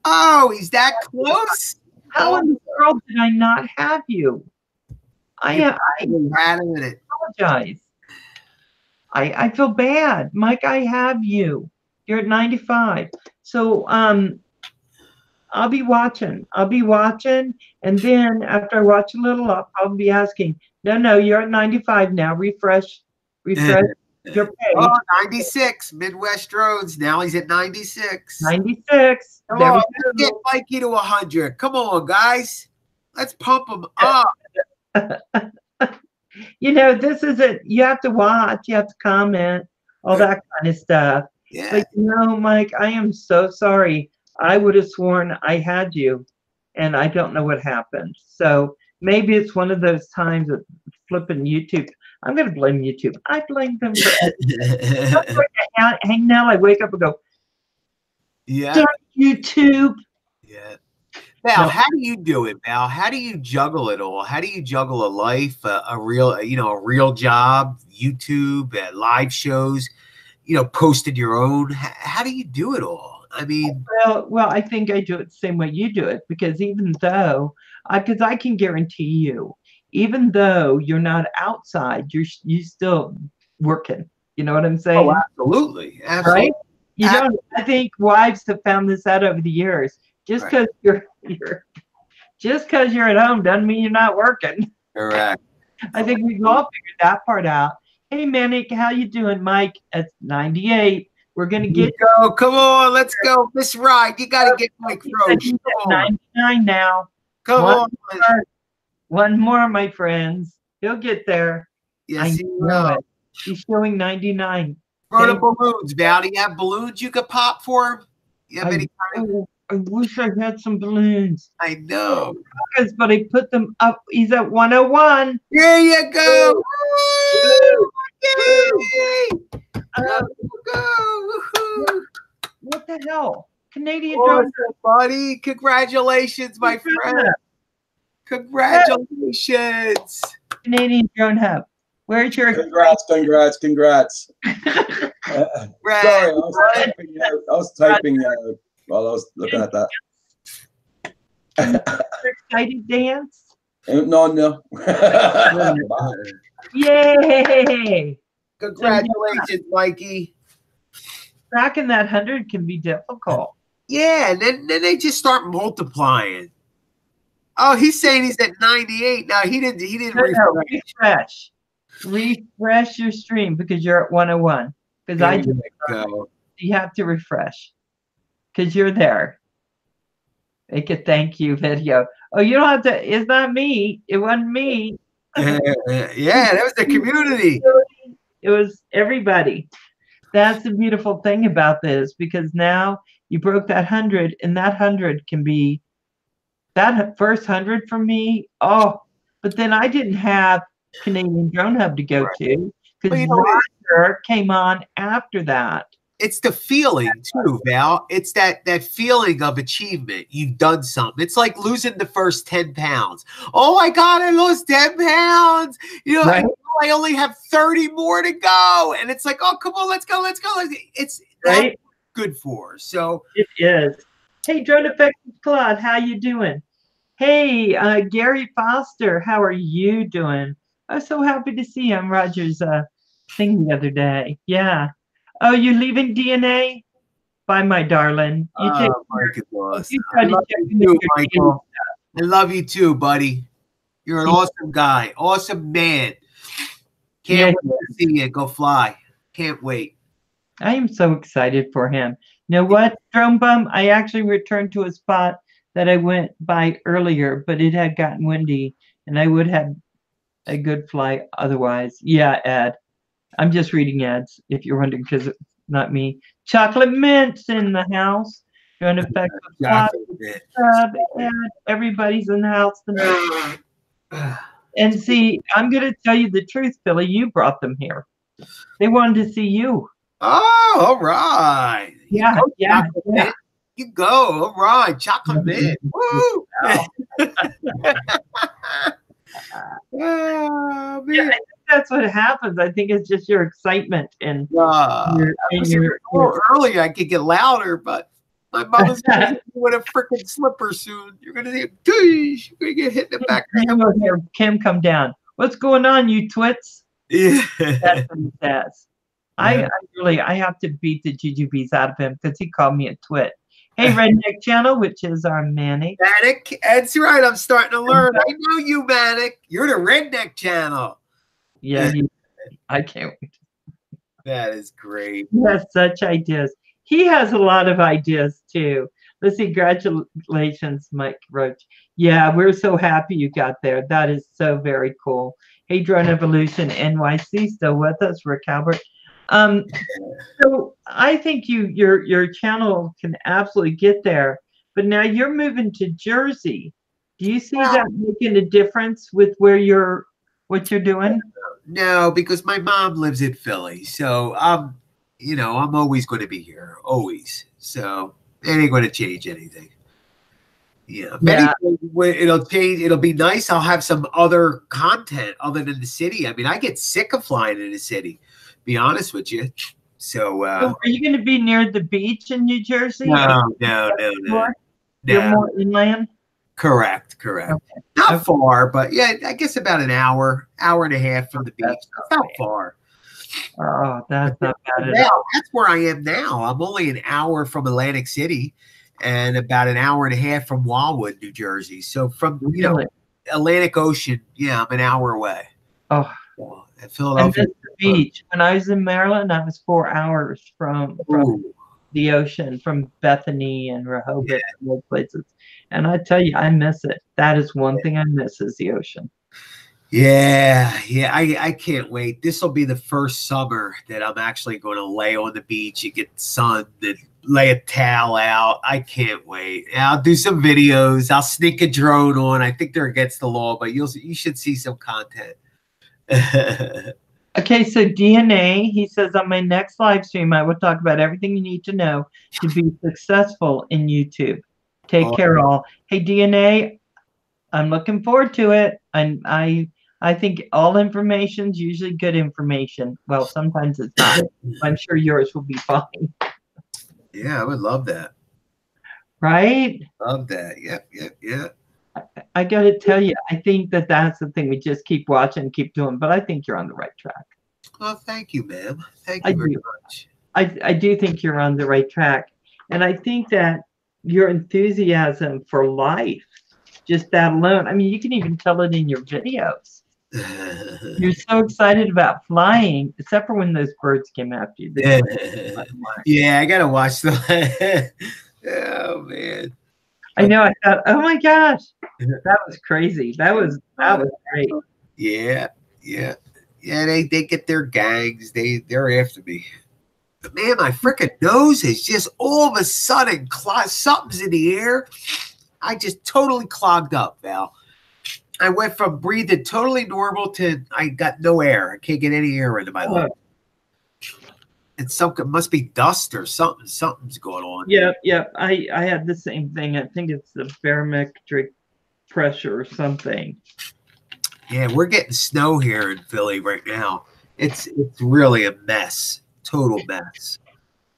Oh, he's that close? How in the world did I not have you? I apologize. I feel bad. Mike, I have you. You're at 95. So I'll be watching. And then after I watch a little, I'll probably be asking, no, you're at 95 now. Refresh your page. Oh, 96. Midwest Drones. Now he's at 96. 96. Come There on, we let's get Mikey to 100. Come on, guys. Let's pump him up. You know, this isn't, you have to watch, you have to comment, all that kind of stuff. Yeah. But you know, Mike, I am so sorry. I would have sworn I had you, and I don't know what happened. So maybe it's one of those times that flipping YouTube. I'm going to blame YouTube. I blame them for hang now. I wake up and go, Yeah. "Darn YouTube." Yeah. Val, No. how do you do it, Val? How do you juggle it all? How do you juggle a life, a real job, YouTube, live shows, posted your own? How do you do it all? I mean, Well, I think I do it the same way you do it, because even though, because I can guarantee you, even though you're not outside, you still working. You know what I'm saying? oh, absolutely. Right? You don't. I think wives have found this out over the years. Just because you're at home doesn't mean you're not working. Correct. I think we've all figured that part out. Hey, Manic, how you doing, Mike? At 98, we're gonna get Go. Come on, let's go. Miss Ride, you got to get Mike Roach. he's Come at on. 99 now. Come on. One more, my friends. He'll get there. Yes, I he know will. it. He's showing 99. Throw the balloons, Val. Do you have balloons you could pop for him? You have any kind of? I wish I had some balloons. I know. But I put them up. He's at 101. There you go. Woo! Yay! Go. Woohoo! What the hell? Canadian drone. Awesome, buddy. Congratulations, my friend. Congratulations. Canadian Drone Hub. Where's your Congrats. Sorry, I was typing while I was looking at that. excited dance? No. Yay! Congratulations, Mikey. Cracking that 100 can be difficult. Yeah, and then they just start multiplying. Oh, he's saying he's at 98. No, he didn't refresh. Refresh your stream because you're at 101. Because you have to refresh. Because you're there. Make a thank you video. Oh, you don't have to. It's not me. It wasn't me. Yeah, that was the community. It was everybody. That's the beautiful thing about this, because now you broke that 100, and that 100 can be that first 100 for me. Oh, but then I didn't have Canadian Drone Hub to go to, because Roger came on after that. It's the feeling too, Val. It's that feeling of achievement. You've done something. It's like losing the first 10 pounds. Oh my God, I lost 10 pounds. Right. I only have 30 more to go. And it's like, oh, come on, let's go. It's right. Good for. So it is. Hey, Drone Effective Claude, how you doing? Hey, Gary Foster, how are you doing? I'm so happy to see you on Roger's thing the other day. Yeah. Oh, you leaving DNA? Bye, my darling. You take Mike, you try to check in with your Michael. I love you too, buddy. You're an awesome guy. Awesome man. Can't wait to see you go fly. Can't wait. I am so excited for him. You know what, Drone Bum? I actually returned to a spot that I went by earlier, but it had gotten windy, and I would have a good flight otherwise. Yeah, Ed. I'm just reading ads, if you're wondering, because it's not me. Chocolate Mint's in the house. Going to affect the plot. Everybody's in the house tonight. And see, I'm going to tell you the truth, Billy. You brought them here. They wanted to see you. Oh, all right. Yeah, yeah. You go. All right. Chocolate Mint. Woo. Oh, man. Yeah, I think that's what happens. I think it's just your excitement and earlier I could get louder, but my mother's gonna with a freaking slipper soon. You're gonna see you're gonna get hit in the back. Kim, come down. What's going on, you twits? Yeah. That's what he says. I have to beat the jujubes out of him because he called me a twit. Hey, Redneck Channel, which is our Manic. Manic, that's right. I'm starting to learn. I know you, Manic. You're the Redneck Channel. Yeah, I can't wait. That is great. He has such ideas. He has a lot of ideas too. Let's see. Congratulations, Mike Roach. Yeah, we're so happy you got there. That is so very cool. Hey, Drone Evolution NYC, still with us, Rick Albert. So I think your channel can absolutely get there, but now you're moving to Jersey. Do you see that making a difference with what you're doing? No, because my mom lives in Philly, so I'm always going to be here, always. So it ain't going to change anything. Yeah. It'll change. It'll be nice. I'll have some other content other than the city. I mean, I get sick of flying in the city. Be honest with you. So, are you going to be near the beach in New Jersey? No. You're more inland? Correct. Okay. Not far, but yeah, I guess about an hour and a half from the beach. That's not far. Oh, that's not bad at all. That's where I am now. I'm only an hour from Atlantic City and about an hour and a half from Wildwood, New Jersey. So from, Atlantic Ocean, I'm an hour away. Oh. Philadelphia. And the beach. When I was in Maryland, I was 4 hours from the ocean, from Bethany and Rehoboth and those places. And I tell you, I miss it. That is one thing I miss is the ocean. Yeah. I can't wait. This will be the first summer that I'm actually going to lay on the beach and get sun and lay a towel out. I can't wait. I'll do some videos. I'll sneak a drone on. I think they're against the law, but you should see some content. Okay, so DNA, he says, on my next live stream, I will talk about everything you need to know to be successful in YouTube. Take care, all. Hey, DNA, I'm looking forward to it. And I think all information is usually good information. Well, sometimes it's not. I'm sure yours will be fine. Yeah, I would love that. Right? Love that. Yeah. I got to tell you, I think that's the thing. We just keep watching, keep doing. But I think you're on the right track. Well, thank you, ma'am. Thank you very much. I do think you're on the right track. And I think that your enthusiasm for life, just that alone, I mean, you can even tell it in your videos. You're so excited about flying, except for when those birds came after you. Yeah, I got to watch the Oh, man. I know. I thought, oh my gosh, that was crazy. That was great. Yeah. They get their gangs. They're after me. But man, my freaking nose is just all of a sudden something's in the air. I just totally clogged up, Val. I went from breathing totally normal to I got no air. I can't get any air into my lungs. And something must be dust or something. Something's going on. Yeah. I had the same thing. I think it's the barometric pressure or something. Yeah, we're getting snow here in Philly right now. It's really a mess. Total mess.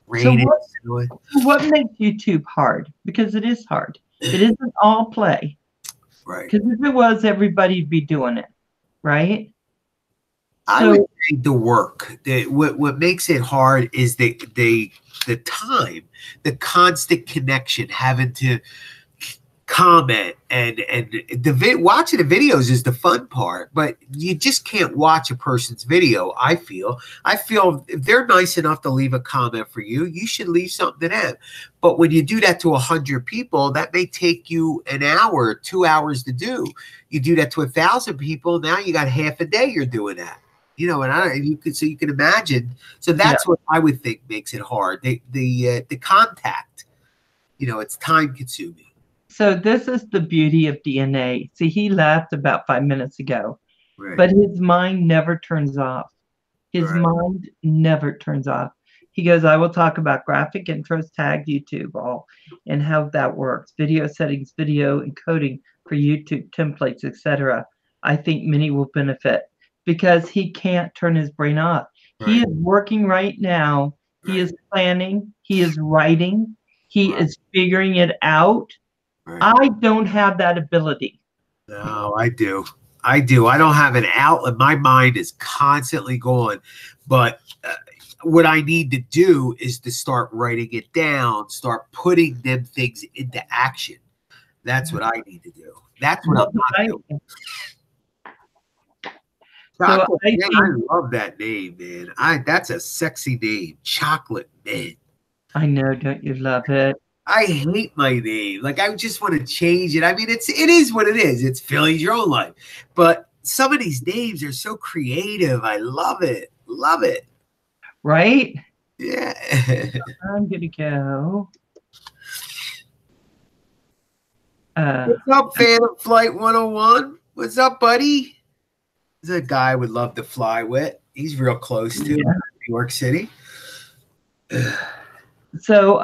Raining. So what makes YouTube hard? Because it is hard. It isn't all play. Right. Because if it was, everybody'd be doing it. Right? I would say the work. What makes it hard is the time, the constant connection, having to comment and watching the videos is the fun part, but you just can't watch a person's video. I feel if they're nice enough to leave a comment for you, you should leave something to them. But when you do that to 100 people, that may take you an hour, 2 hours to do. You do that to 1,000 people, now you got half a day you're doing that. You know, and you can imagine. So that's what I would think makes it hard. The contact, you know, it's time consuming. So this is the beauty of DNA. See, he left about 5 minutes ago, Right. but his mind never turns off. His mind never turns off. He goes, I will talk about graphic intros, tag, YouTube, all, and how that works. Video settings, video encoding for YouTube templates, etc. I think many will benefit because he can't turn his brain off. Right. He is working right now. He is planning. He is writing. He is figuring it out. Right. I don't have that ability. No, I do. I don't have an outlet. My mind is constantly going. But what I need to do is to start writing it down, start putting them things into action. That's what I need to do. That's what I'm not doing. Chocolate Man, I love that name, man. That's a sexy name, Chocolate Man. I know, don't you love it? I hate my name. Like, I just want to change it. I mean, it is what it is. It's Philly's Your Own Life. But some of these names are so creative. I love it. Love it. Right? Yeah. I'm going to go. What's up, Phantom Flight 101? What's up, buddy? This is a guy I would love to fly with. He's real close to New York City. So,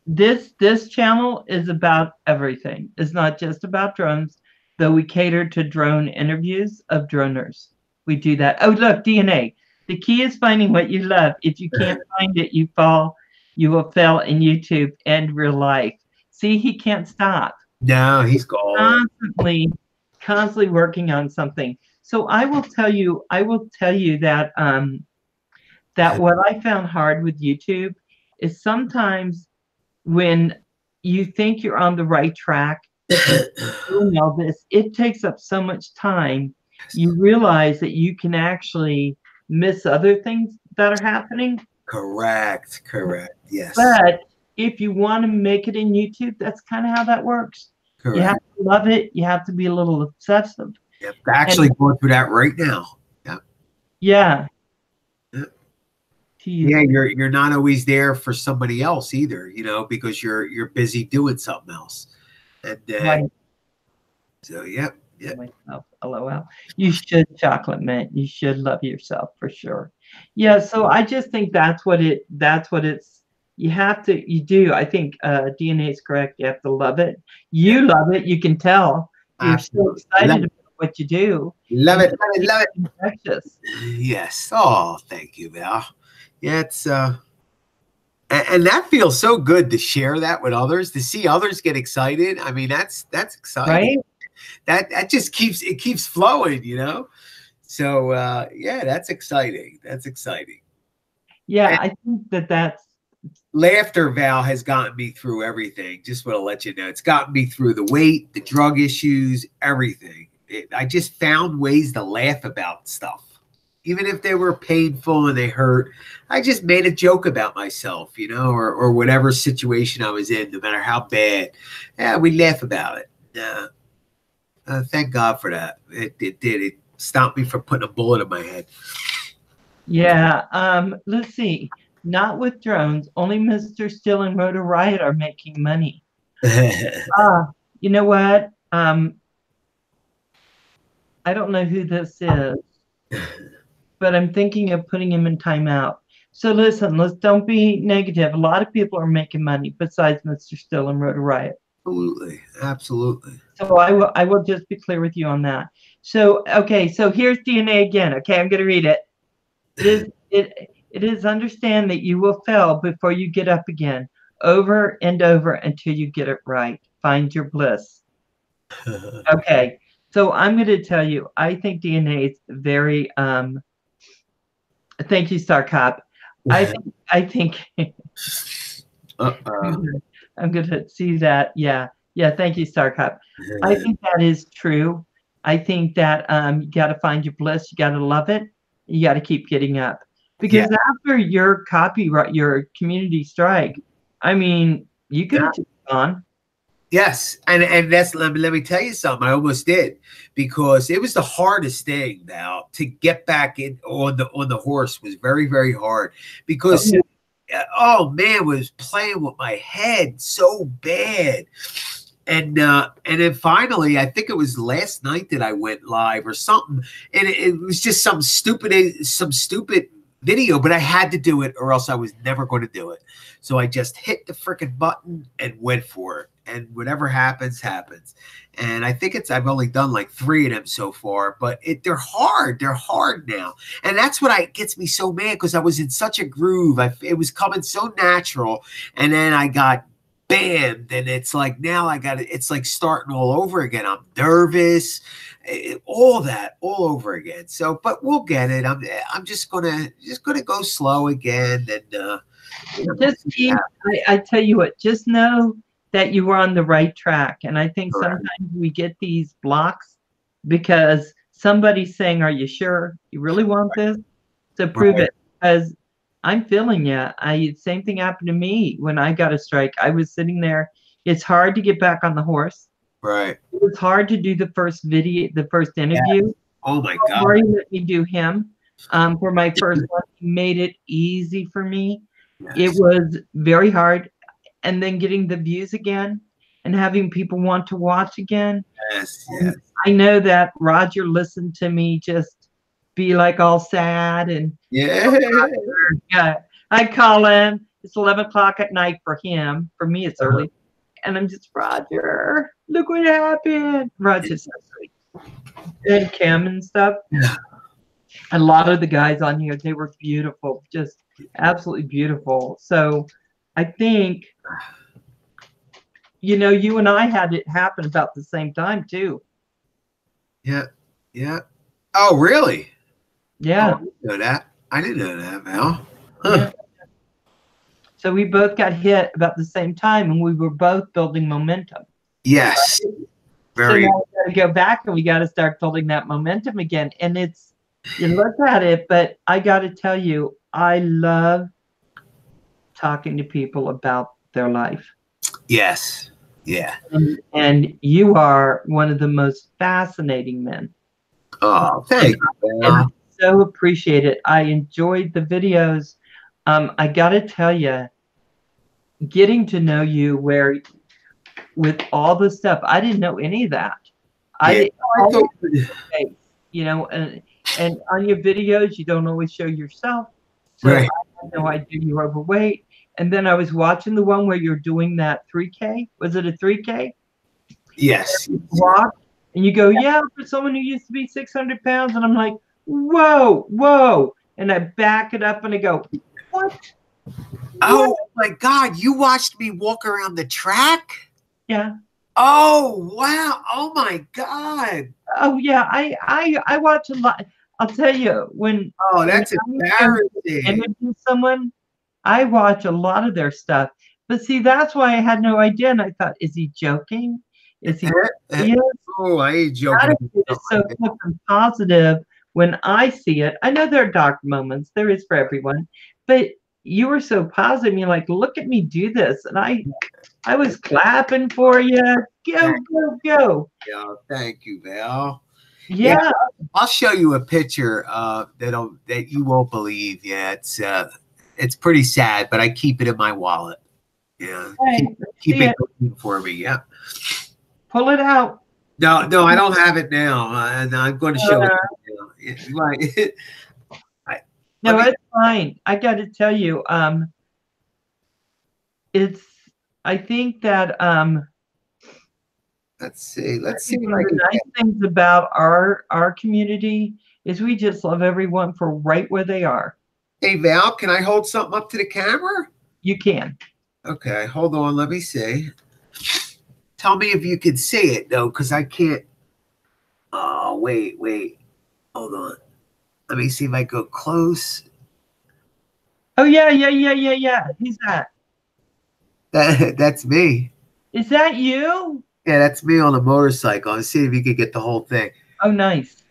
this channel is about everything. It's not just about drones, though we cater to drone interviews of droners. We do that. Oh, look, DNA. The key is finding what you love. If you can't find it, you will fail in YouTube and real life. See, he can't stop. No, he's gone. Constantly working on something. So I will tell you that that what I found hard with YouTube is when you think you're on the right track, doing all this, it takes up so much time. You realize that you can actually miss other things that are happening. Correct. Yes. But if you want to make it in YouTube, that's kind of how that works. Correct. You have to love it. You have to be a little obsessive. Yep. Actually going through that right now. Yep. Yeah. Yeah, you're not always there for somebody else either, you know, because you're busy doing something else. And right. So yeah. Myself, LOL. You should, Chocolate Man. You should love yourself for sure. Yeah. So I just think that's what it's. You do. I think DNA is correct. You have to love it. You love it. You can tell. You're Absolutely. so excited about what you do. Love it. Infectious. Yes. Oh, thank you, Val. Yeah, it's and that feels so good to share that with others, to see others get excited. I mean, that's exciting. Right? That just keeps flowing, you know. So yeah, that's exciting. That's exciting. Yeah, and I think that's laughter, Val, has gotten me through everything. Just want to let you know, it's gotten me through the weight, the drug issues, everything. I just found ways to laugh about stuff. Even if they were painful and they hurt, I just made a joke about myself, you know, or whatever situation I was in, no matter how bad. Yeah, we laugh about it. Thank God for that. It did. It stopped me from putting a bullet in my head. Yeah. Let's see. Not with drones. Only Mr. Still and Rotor Riot are making money. You know what? I don't know who this is, but I'm thinking of putting him in timeout. So listen, don't be negative. A lot of people are making money besides Mr. Still and Rotor Riot. Absolutely. So I will just be clear with you on that. So okay, so here's DNA again. Okay, I'm going to read it. It is understand that you will fail before you get up again, over and over until you get it right. Find your bliss. Okay, so I'm going to tell you, I think DNA is very thank you, Star Cop. I think I'm gonna see that. Yeah. Yeah. Thank you, Star Cup. I think that is true. I think that you got to find your bliss. You got to love it. You got to keep getting up because after your copyright, your community strike, I mean, you could have gone. Yes, and that's let me tell you something. I almost did because it was the hardest thing now to get back in on the horse was very, very hard because oh man, was playing with my head so bad. And then finally, I think it was last night that I went live or something, and it was just some stupid video, but I had to do it or else I was never going to do it. So I just hit the freaking button and went for it. And whatever happens, happens. And I think I've only done like 3 of them so far, but they're hard. They're hard now. And that's what gets me so mad because I was in such a groove. It was coming so natural. And then I got banned. And it's like now it's like starting all over again. I'm nervous. All that all over again. So, but we'll get it. I'm just gonna go slow again. And just keep, I tell you what, just know that you were on the right track. And I think sometimes we get these blocks because somebody's saying, are you sure you really want this? To prove it. Because I'm feeling you. Same thing happened to me when I got a strike. I was sitting there. It's hard to get back on the horse. Right. It was hard to do the first video, the first interview. Yeah. Oh my God. Corey let me do him for my first one. He made it easy for me. Yes. It was very hard. And then getting the views again and having people want to watch again. Yes, yes. I know that Roger listened to me just be like all sad and I call him. It's 11 o'clock at night for him. For me, it's early. And I'm just, Roger, look what happened. Roger's so sweet. And Kim and stuff. Yeah. A lot of the guys on here, they were beautiful, just absolutely beautiful. So I think, you know, you and I had it happen about the same time too. Yeah. Yeah. Oh, really? Yeah. Oh, I didn't know that. I didn't know that, Val. Huh. Yeah. So we both got hit about the same time and we were both building momentum. Yes. Very. So now we got to go back and we got to start building that momentum again. And it's, you look at it, but I got to tell you, I love talking to people about their life. Yes. Yeah. And you are one of the most fascinating men. Oh, thank you. And I so appreciate it. I enjoyed the videos. I got to tell you, getting to know you with all the stuff, I didn't know any of that. You know, and on your videos, you don't always show yourself. So I had no idea you were overweight. And then I was watching the one where you're doing that 3K. Was it a 3K? Yes. You walk and you go, yeah, for someone who used to be 600 pounds. And I'm like, whoa, whoa. And I back it up and I go, what? Oh my God. You watched me walk around the track? Yeah. Oh, wow. Oh my God. Oh yeah. I watch a lot. I'll tell you when. Oh, that's embarrassing. Interview someone, I watch a lot of their stuff. But see, that's why I had no idea. And I thought, is he joking? Is he? Yes. Oh, I ain't joking. It's so positive when I see it. I know there are dark moments. There is for everyone. But you were so positive. You're like, look at me do this. And I was clapping for you. Go, go, go. Yeah, thank you, Val. Yeah. I'll show you a picture that you won't believe. Yeah, it's pretty sad, but I keep it in my wallet. Yeah, keep it for me. Yeah, pull it out. No, I don't have it now, and I'm going to show it. Right. No, it's fine. I got to tell you, I think that let's see. One of the nice things about our community is we just love everyone for right where they are. Hey Val, can I hold something up to the camera? You can. Okay, hold on. Let me see. Tell me if you can see it though, because I can't. Oh, wait. Hold on. Let me see if I go close. Oh yeah. Who's that? That's me. Is that you? Yeah, that's me on a motorcycle. Let's see if you could get the whole thing. Oh, nice.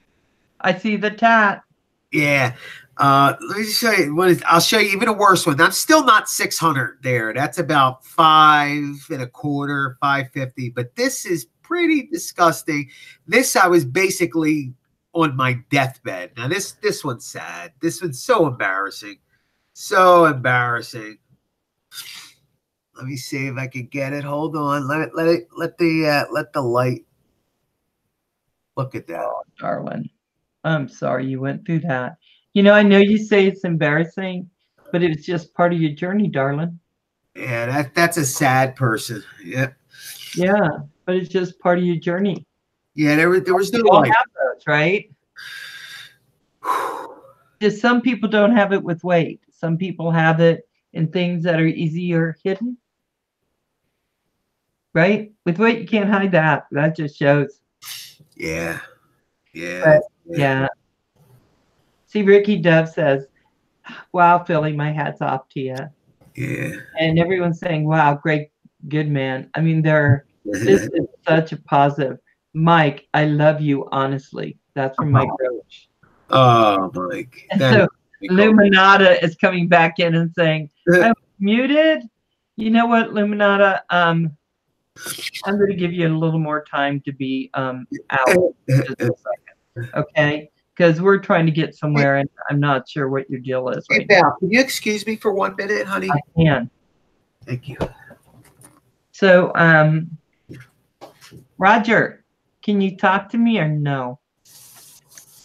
I see the tat. Yeah. Let me show you what is. I'll show you even a worse one. I'm still not 600 there. That's about 5.25, 550. But this is pretty disgusting. This I was basically on my deathbed. Now this one's sad. This one's so embarrassing. So embarrassing. Let me see if I can get it. Hold on. Let the light. Look at that. Oh, darling. I'm sorry you went through that. You know, I know you say it's embarrassing, but it was just part of your journey, darling. Yeah, that's a sad person. Yeah. Yeah, but it's just part of your journey. Yeah, there was no We all light. have those, right? Just some people don't have it with weight. Some people have it in things that are easier hidden. Right? With weight, you can't hide that. That just shows. Yeah. Yeah. But, yeah. See, Ricky Dove says, wow, Philly, my hat's off to you. Yeah. And everyone's saying, wow, great, good man. I mean, this is such a positive. Mike, I love you, honestly. That's from Mike Roach. Oh, Mike. And so Luminata is coming back in and saying, I'm muted. You know what, Luminata? I'm going to give you a little more time to be out. Just a second, okay? Because we're trying to get somewhere, and I'm not sure what your deal is right now. Can you excuse me for 1 minute, honey? I can. Thank you. So, Roger, can you talk to me or no?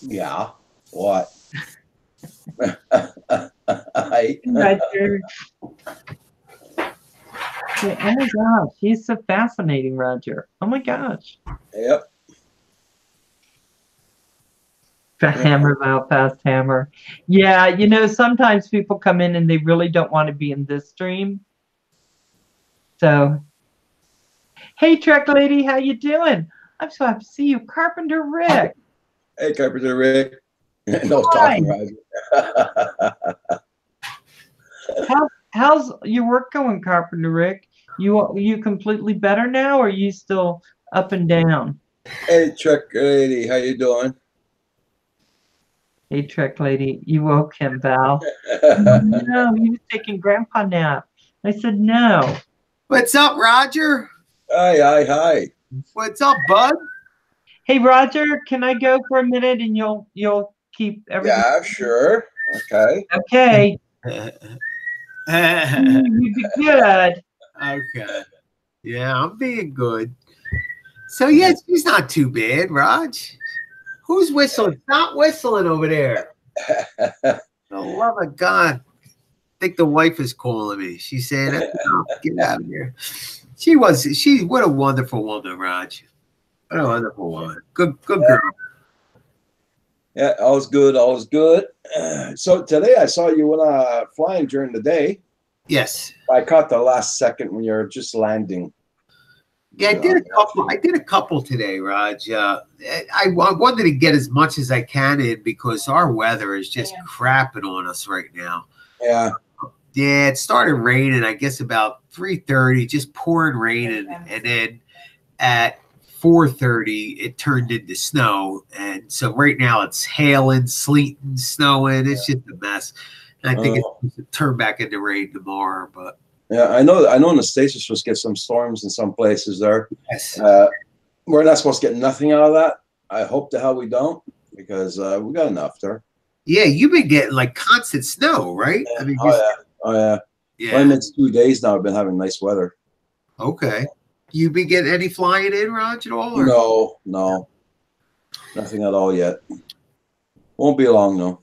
Yeah. What? Roger. Oh my gosh, he's so fascinating, Roger. Oh my gosh. Yep. Hammer about fast hammer. Yeah, you know, sometimes people come in and they really don't want to be in this stream. So, hey, Trek Lady, how you doing? I'm so happy to see you, Carpenter Rick. Hey, Carpenter Rick. No Hi. talking, Roger. How's your work going, Carpenter Rick? You completely better now, or are you still up and down? Hey, Trek Lady, how you doing? Hey, Trek Lady, you woke him, Val. No, he was taking grandpa nap. I said no. What's up, Roger? Hi. What's up, bud? Hey, Roger, can I go for a minute and you'll keep everything? Yeah, sure. Okay. Okay. Okay. You be good. Yeah, I'm being good. So, yeah, he's not too bad, Raj. Who's whistling? Stop whistling over there. For the love of God. I think the wife is calling me. She's saying, oh, get out of here. What a wonderful woman, Raj. What a wonderful woman. Good girl. Yeah, all's good. So today I saw you when flying during the day. Yes. I caught the last second when you're just landing. Yeah, I did a couple today, Raj. I wanted to get as much as I can in because our weather is just crapping on us right now. Yeah. Yeah, it started raining, I guess, about 3:30, just pouring rain, and then at 4:30 it turned into snow, and so right now it's hailing, sleeting, snowing. It's just a mess. And I think it's going to turn back into rain tomorrow, but. Yeah, I know in the States we're supposed to get some storms in some places there. Yes. We're not supposed to get nothing out of that. I hope the hell we don't, because we got enough there. Yeah, you've been getting like constant snow, right? Yeah. I mean, Oh yeah. Yeah. Well, it's 2 days now. I've been having nice weather. Okay. You been getting any flying in, Raj, at all? Or? No. Nothing at all yet. Won't be long, though.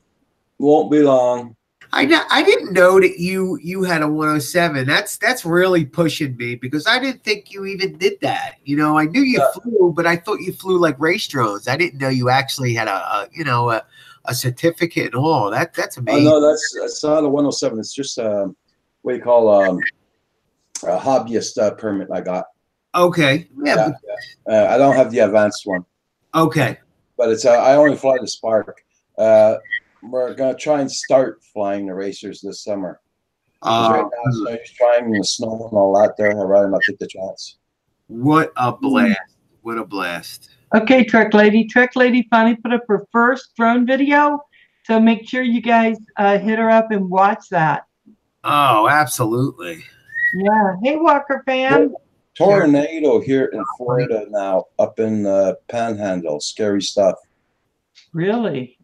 Won't be long. I didn't know that you had a 107. That's really pushing me because I didn't think you even did that. You know, I knew you flew, but I thought you flew like race drones. I didn't know you actually had a certificate and all. That's amazing. Oh, no, that's not a 107. It's just what you call a hobbyist permit I got. Okay. Yeah. I don't have the advanced one. Okay. But it's I only fly the Spark. We're gonna try and start flying the racers this summer. 'Cause right now, so he's trying the snow and all that there. I'd rather not take the chance. What a blast. What a blast. Okay, Trek Lady. Trek Lady finally put up her first drone video. So make sure you guys hit her up and watch that. Oh, absolutely. Yeah. Hey, Walker fam. Tornado here in Florida now, up in the Panhandle. Scary stuff. Really?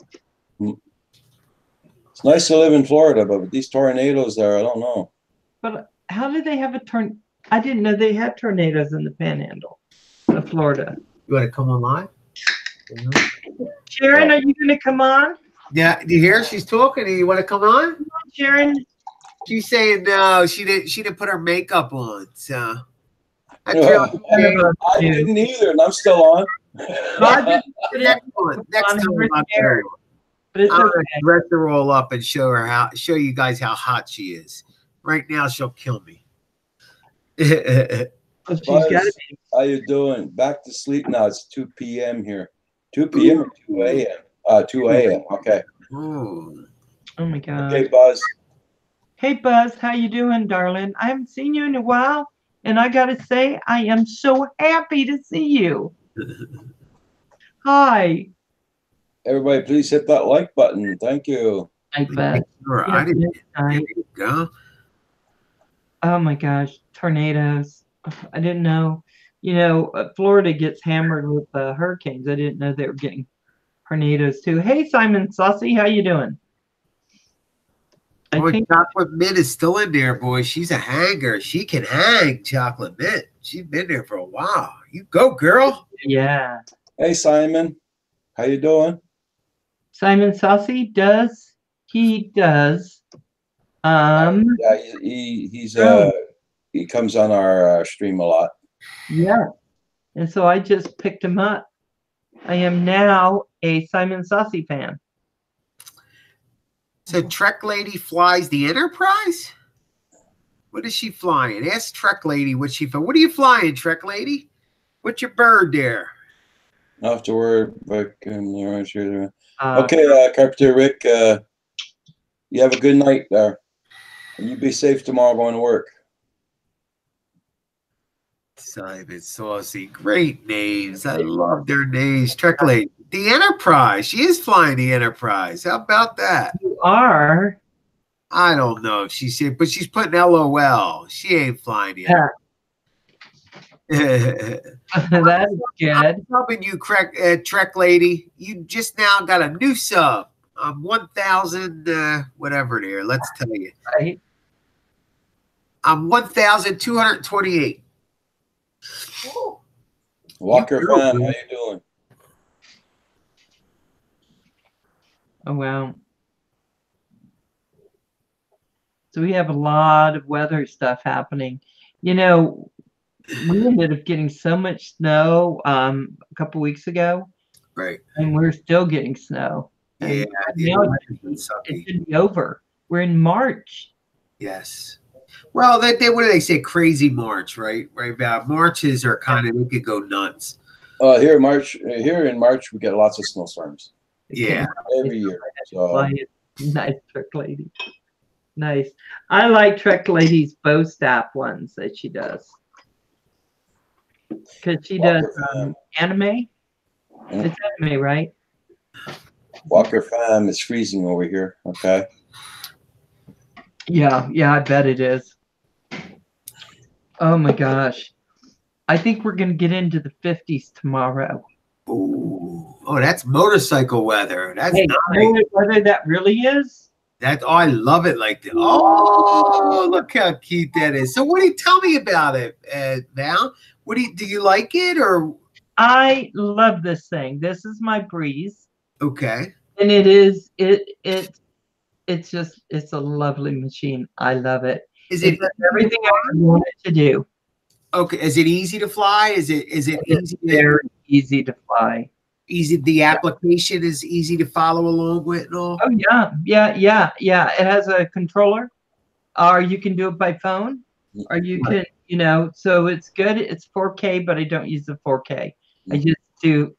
It's nice to live in Florida, but with these tornadoes there, I don't know. But how do they have a tornado? I didn't know they had tornadoes in the Panhandle of Florida. You want to come on live? Sharon, are you going to come on? Yeah, do you hear? She's talking. Do you want to come on? Sharon? She's saying no. She didn't put her makeup on. So I didn't either, and I'm still on. next time I'm gonna dress her all up and show you guys how hot she is. Right now, she'll kill me. She's gotta be. How you doing? Back to sleep now. It's 2 p.m. here. 2 p.m. or 2 a.m.? 2 a.m. Okay. Ooh. Oh my God. Okay, Buzz. Hey, Buzz. How you doing, darling? I haven't seen you in a while, and I gotta say, I am so happy to see you. Hi. Everybody, please hit that like button. Thank you. Hi, Buzz. Sure, I didn't. There you go. Oh my gosh, tornadoes. I didn't know. You know, Florida gets hammered with hurricanes. I didn't know they were getting tornadoes too. Hey, Simon Saucy, how you doing? Boy, Chocolate Mint is still in there, boy. She's a hanger. She can hang, Chocolate Mint. She's been there for a while. You go, girl. Yeah. Hey, Simon. How you doing? Simon Saucy does. He does. Yeah, he comes on our stream a lot. Yeah. And so I just picked him up. I am now a Simon Saucy fan. So Trek Lady flies the Enterprise? What is she flying? Ask Trek Lady what she flying. What are you flying, Trek Lady? What's your bird there? Afterward, back in the okay, Carpenter Rick, you have a good night there. And you be safe tomorrow going to work. Simon Saucy. Great names. I love their names. Trek Lady. The Enterprise. She is flying the Enterprise. How about that? You are. I don't know if she's here, but she's putting LOL. She ain't flying the Enterprise. That's good. I'm helping you, Trek Lady. You just now got a new sub. 1,000, whatever there. Let's tell you. Right. I'm 1,228. Walker fan, how you doing? Oh, wow. So we have a lot of weather stuff happening. You know, we ended up getting so much snow a couple weeks ago. Right. And we're still getting snow. Yeah. Now it should be over. We're in March. Yes. Well, what do they say? Crazy March, right? Right. Marches are kind of, they could go nuts. Here in March, we get lots of snowstorms. Yeah. Every year. So. Nice, Trek Lady. Nice. I like Trek Lady's bow staff ones that she does. Because she does anime. It's anime, right? Walker fam, it's freezing over here. Okay. Yeah, I bet it is. Oh my gosh. I think we're going to get into the 50s tomorrow. Ooh. Oh, that's motorcycle weather. That's nice. Weather that really is? I love it like that. Oh, look how cute that is. So what do you tell me about it, Val? Do you like it or? I love this thing. This is my Breeze. Okay. And it's a lovely machine. I love it. Is it everything I want it to do? Okay. Is it easy to fly? Is it easy? Very easy to fly. Easy. The application is easy to follow along with and all. Oh yeah. It has a controller, or you can do it by phone, or you can, so it's good. It's 4K, but I don't use the 4K. I just do,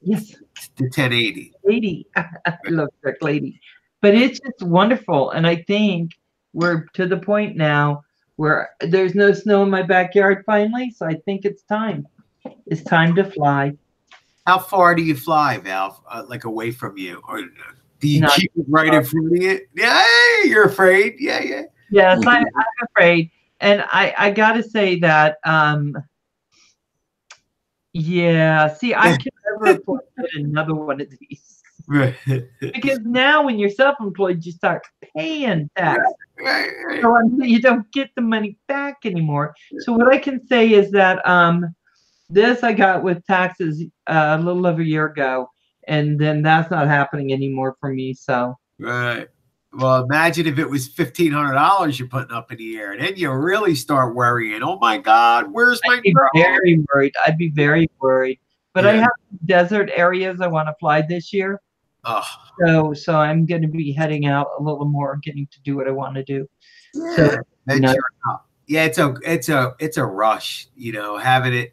yes, the 1080. 80. I love Trek Lady, but it's just wonderful. And I think we're to the point now where there's no snow in my backyard finally, so I think it's time. It's time to fly. How far do you fly, Val? Like away from you, or do you Not keep it right in front of you? Yeah, you're afraid. Yeah, yeah. Yes, I'm afraid. And I gotta say that, yeah, see, I can never afford to get another one of these. Right. Because now when you're self-employed, you start paying tax. Right. So you don't get the money back anymore. So what I can say is that this I got with taxes a little over a year ago, and then that's not happening anymore for me. So Right. Well, imagine if it was $1,500 you're putting up in the air, and then you really start worrying. Oh my God, where's my I'd be girl? very worried. I'd be very worried. But I Yeah. have desert areas I want to fly this year. Oh, So I'm going to be heading out a little more, getting to do what I want to do. yeah. So, And no. yeah, it's a rush, having it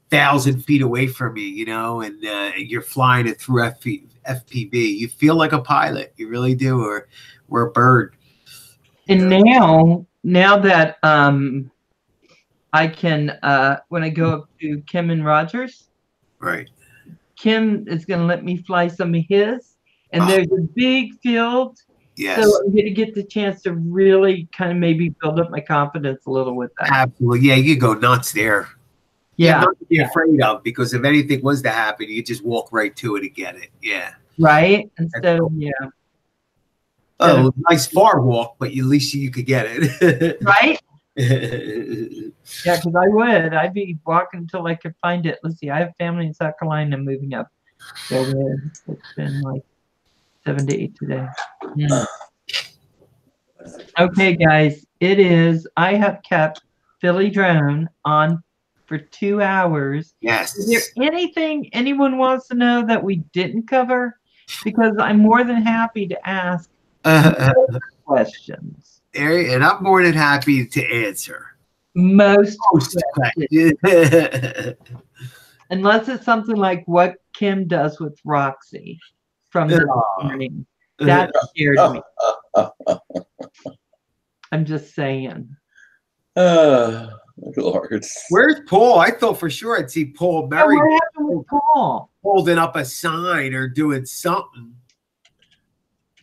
1,000 feet away from you, and you're flying it through FPV. You feel like a pilot, you really do, or we're a bird. And now that I can when I go up to Kim and Rogers, Right. Kim is going to let me fly some of his, and there's a big field. Yes. So I'm going to get the chance to really kind of maybe build up my confidence a little with that. Absolutely. Yeah, you go nuts there. Yeah. Nothing to be afraid of, because if anything was to happen, you just walk right to it and get it. Yeah. Right? Instead of, yeah. Oh, nice far walk, but at least you could get it. Right? Yeah, because I'd be walking until I could find it. Let's see, I have family in South Carolina moving up. So it's been like 7 to 8 today. Yeah. Okay, guys, I have kept Philly Drone on for 2 hours. Yes. Is there anything anyone wants to know that we didn't cover? Because I'm more than happy to ask questions. And I'm more than happy to answer. Most questions. Unless it's something like what Kim does with Roxy from this morning. That scared me. I'm just saying. Lord. Where's Paul? I thought for sure I'd see Paul Murray What happened with Paul? holding up a sign or doing something.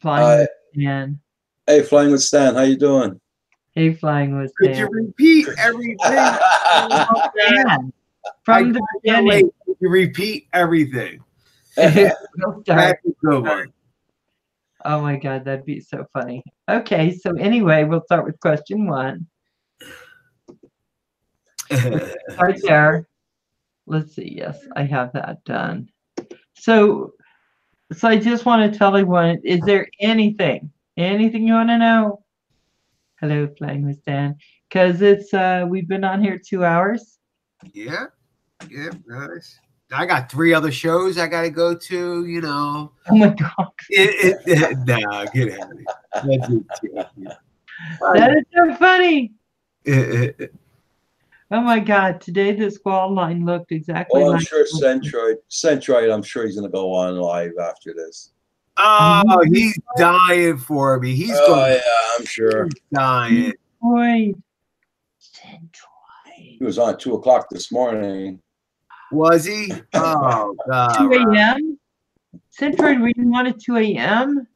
Flying with Stan. Hey, Flying with Stan, how you doing? Hey, Flying with Could Stan. you repeat everything? Stan, from the beginning. You repeat everything. We'll start. That's a good one. Oh my God, that'd be so funny. Okay, so anyway, we'll start with question 1. Right there. Let's see. Yes, I have that done. So I just want to tell everyone, is there anything you want to know? Hello, Flying with Stan. Because it's we've been on here 2 hours. Yeah, nice. I got 3 other shows I got to go to, Oh my God. Nah, get out of here. That is so funny. Oh my God. Today the squall line looked exactly I'm like sure Centroid, I'm sure he's going to go on live after this. Oh, he's dying for me. He's going. Yeah, I'm sure. He's dying. Centroid. He was on at 2 o'clock this morning. Was he? Oh, God. 2 a.m.? Centroid, we didn't want it 2 a.m.?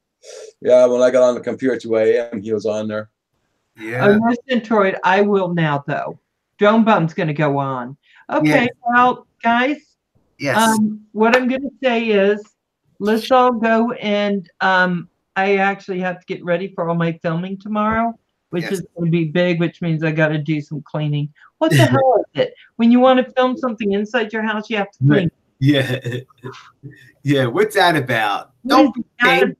Yeah, when I got on the computer at 2 a.m., he was on there. Yeah. Oh, no, Centroid. I will now, though. Drone Bum's going to go on. Okay, well, guys. Yes. What I'm going to say is, let's all go and I actually have to get ready for all my filming tomorrow, which is going to be big, which means I got to do some cleaning. What the hell is it? When you want to film something inside your house, you have to clean. Yeah. Yeah. What's that about? Don't be fake.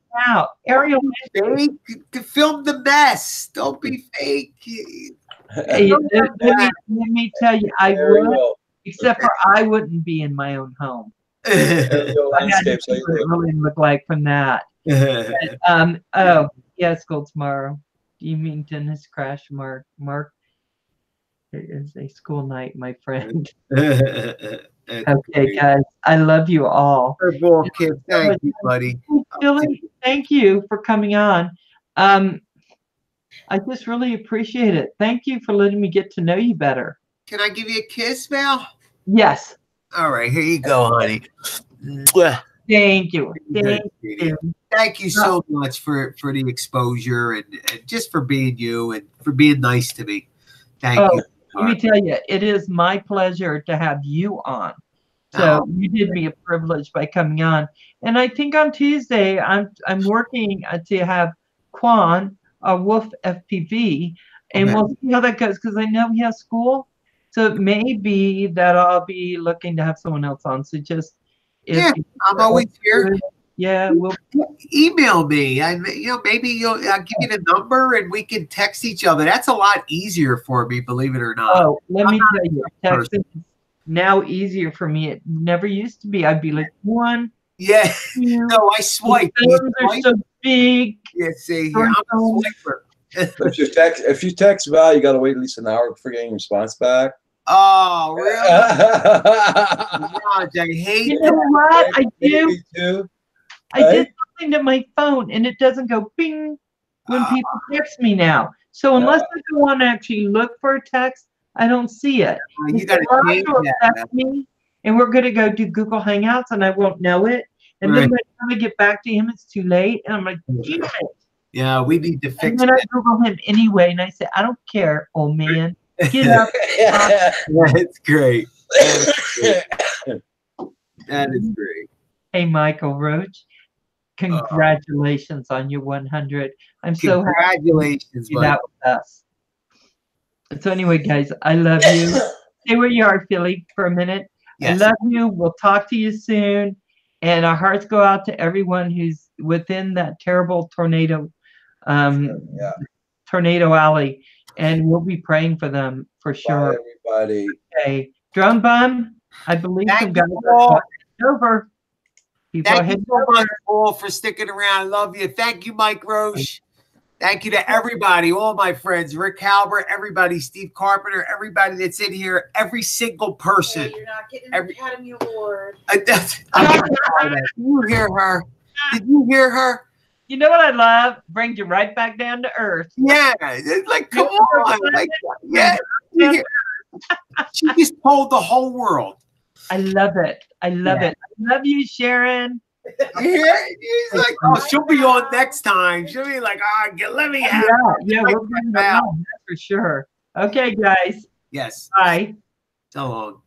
Ariel, fake. To film the mess. Don't be fake. Hey, let me tell you, I would, except for I wouldn't be in my own home. I had to see what it really looked like from that. But, oh, yeah, school tomorrow. Do you mean Dennis Crash, Mark? It is a school night, my friend. Okay, guys, I love you all. Thank you, buddy. Billy, thank you for coming on. I just really appreciate it. Thank you for letting me get to know you better. Can I give you a kiss, Val? Yes. All right, here you go, honey. Mwah. Thank you. Good, Thank sweetie. you. Thank you so much for the exposure and just for being you and for being nice to me. Thank Oh, you. let me tell you, it is my pleasure to have you on. So you did me a privilege by coming on. And I think on Tuesday I'm working to have Quan, Wolf FPV, and Okay. we'll see how that goes because I know he has school. So it may be that I'll be looking to have someone else on. So just Yeah, I'm always here. Yeah, we'll Email me. Maybe I'll give you the number and we can text each other. That's a lot easier for me, believe it or not. Oh, let me tell you, texting is now easier for me. It never used to be. I'd be like, one, Yeah. two. No, I swipe. The You thumbs are swipe? so big. Yeah, see, here, I'm a swiper. If you text Val, you got to wait at least an hour before getting a response back. Oh, really? Me Raj, I hate You know what? I do. too. I did something to my phone, and it doesn't go bing when people text me now. So unless I go on to actually look for a text, I don't see it. You got to change that. text me, and we're going to go do Google Hangouts, and I won't know it. And then by the time I get back to him, it's too late, and I'm like, damn it. Yeah, we need to And fix then I that. Google him anyway, and I say, I don't care, old man. Get up. That's great. That is great. Hey, Michael Roach, congratulations on your 100. I'm so happy Congratulations, to do that with us. So anyway, guys, I love you. Stay where you are, Philly, for a minute. Yes. I love you. We'll talk to you soon. And our hearts go out to everyone who's within that terrible tornado, tornado alley. And we'll be praying for them for sure. Bye, everybody. Okay. Drone Bum, I believe some guys you are all. heading over. People are Thank you heading so over. much, Paul, for sticking around. I love you. Thank you, Mike Roche. Thank you to everybody, all my friends, Rick Halbert, everybody, Steve Carpenter, everybody that's in here, every single person. Hey, you're not getting an Academy Award. Did you hear her? Did you hear her? You know what I love? Brings you right back down to earth. Yeah, it's like come on, like yeah. She just told the whole world. I love it. I love it. I love you, Sharon. Yeah, he's like, oh, she'll be on next time. She'll be like, let me have. Yeah, we'll bring that on, that's for sure. Okay, guys. Yes. Bye. So long.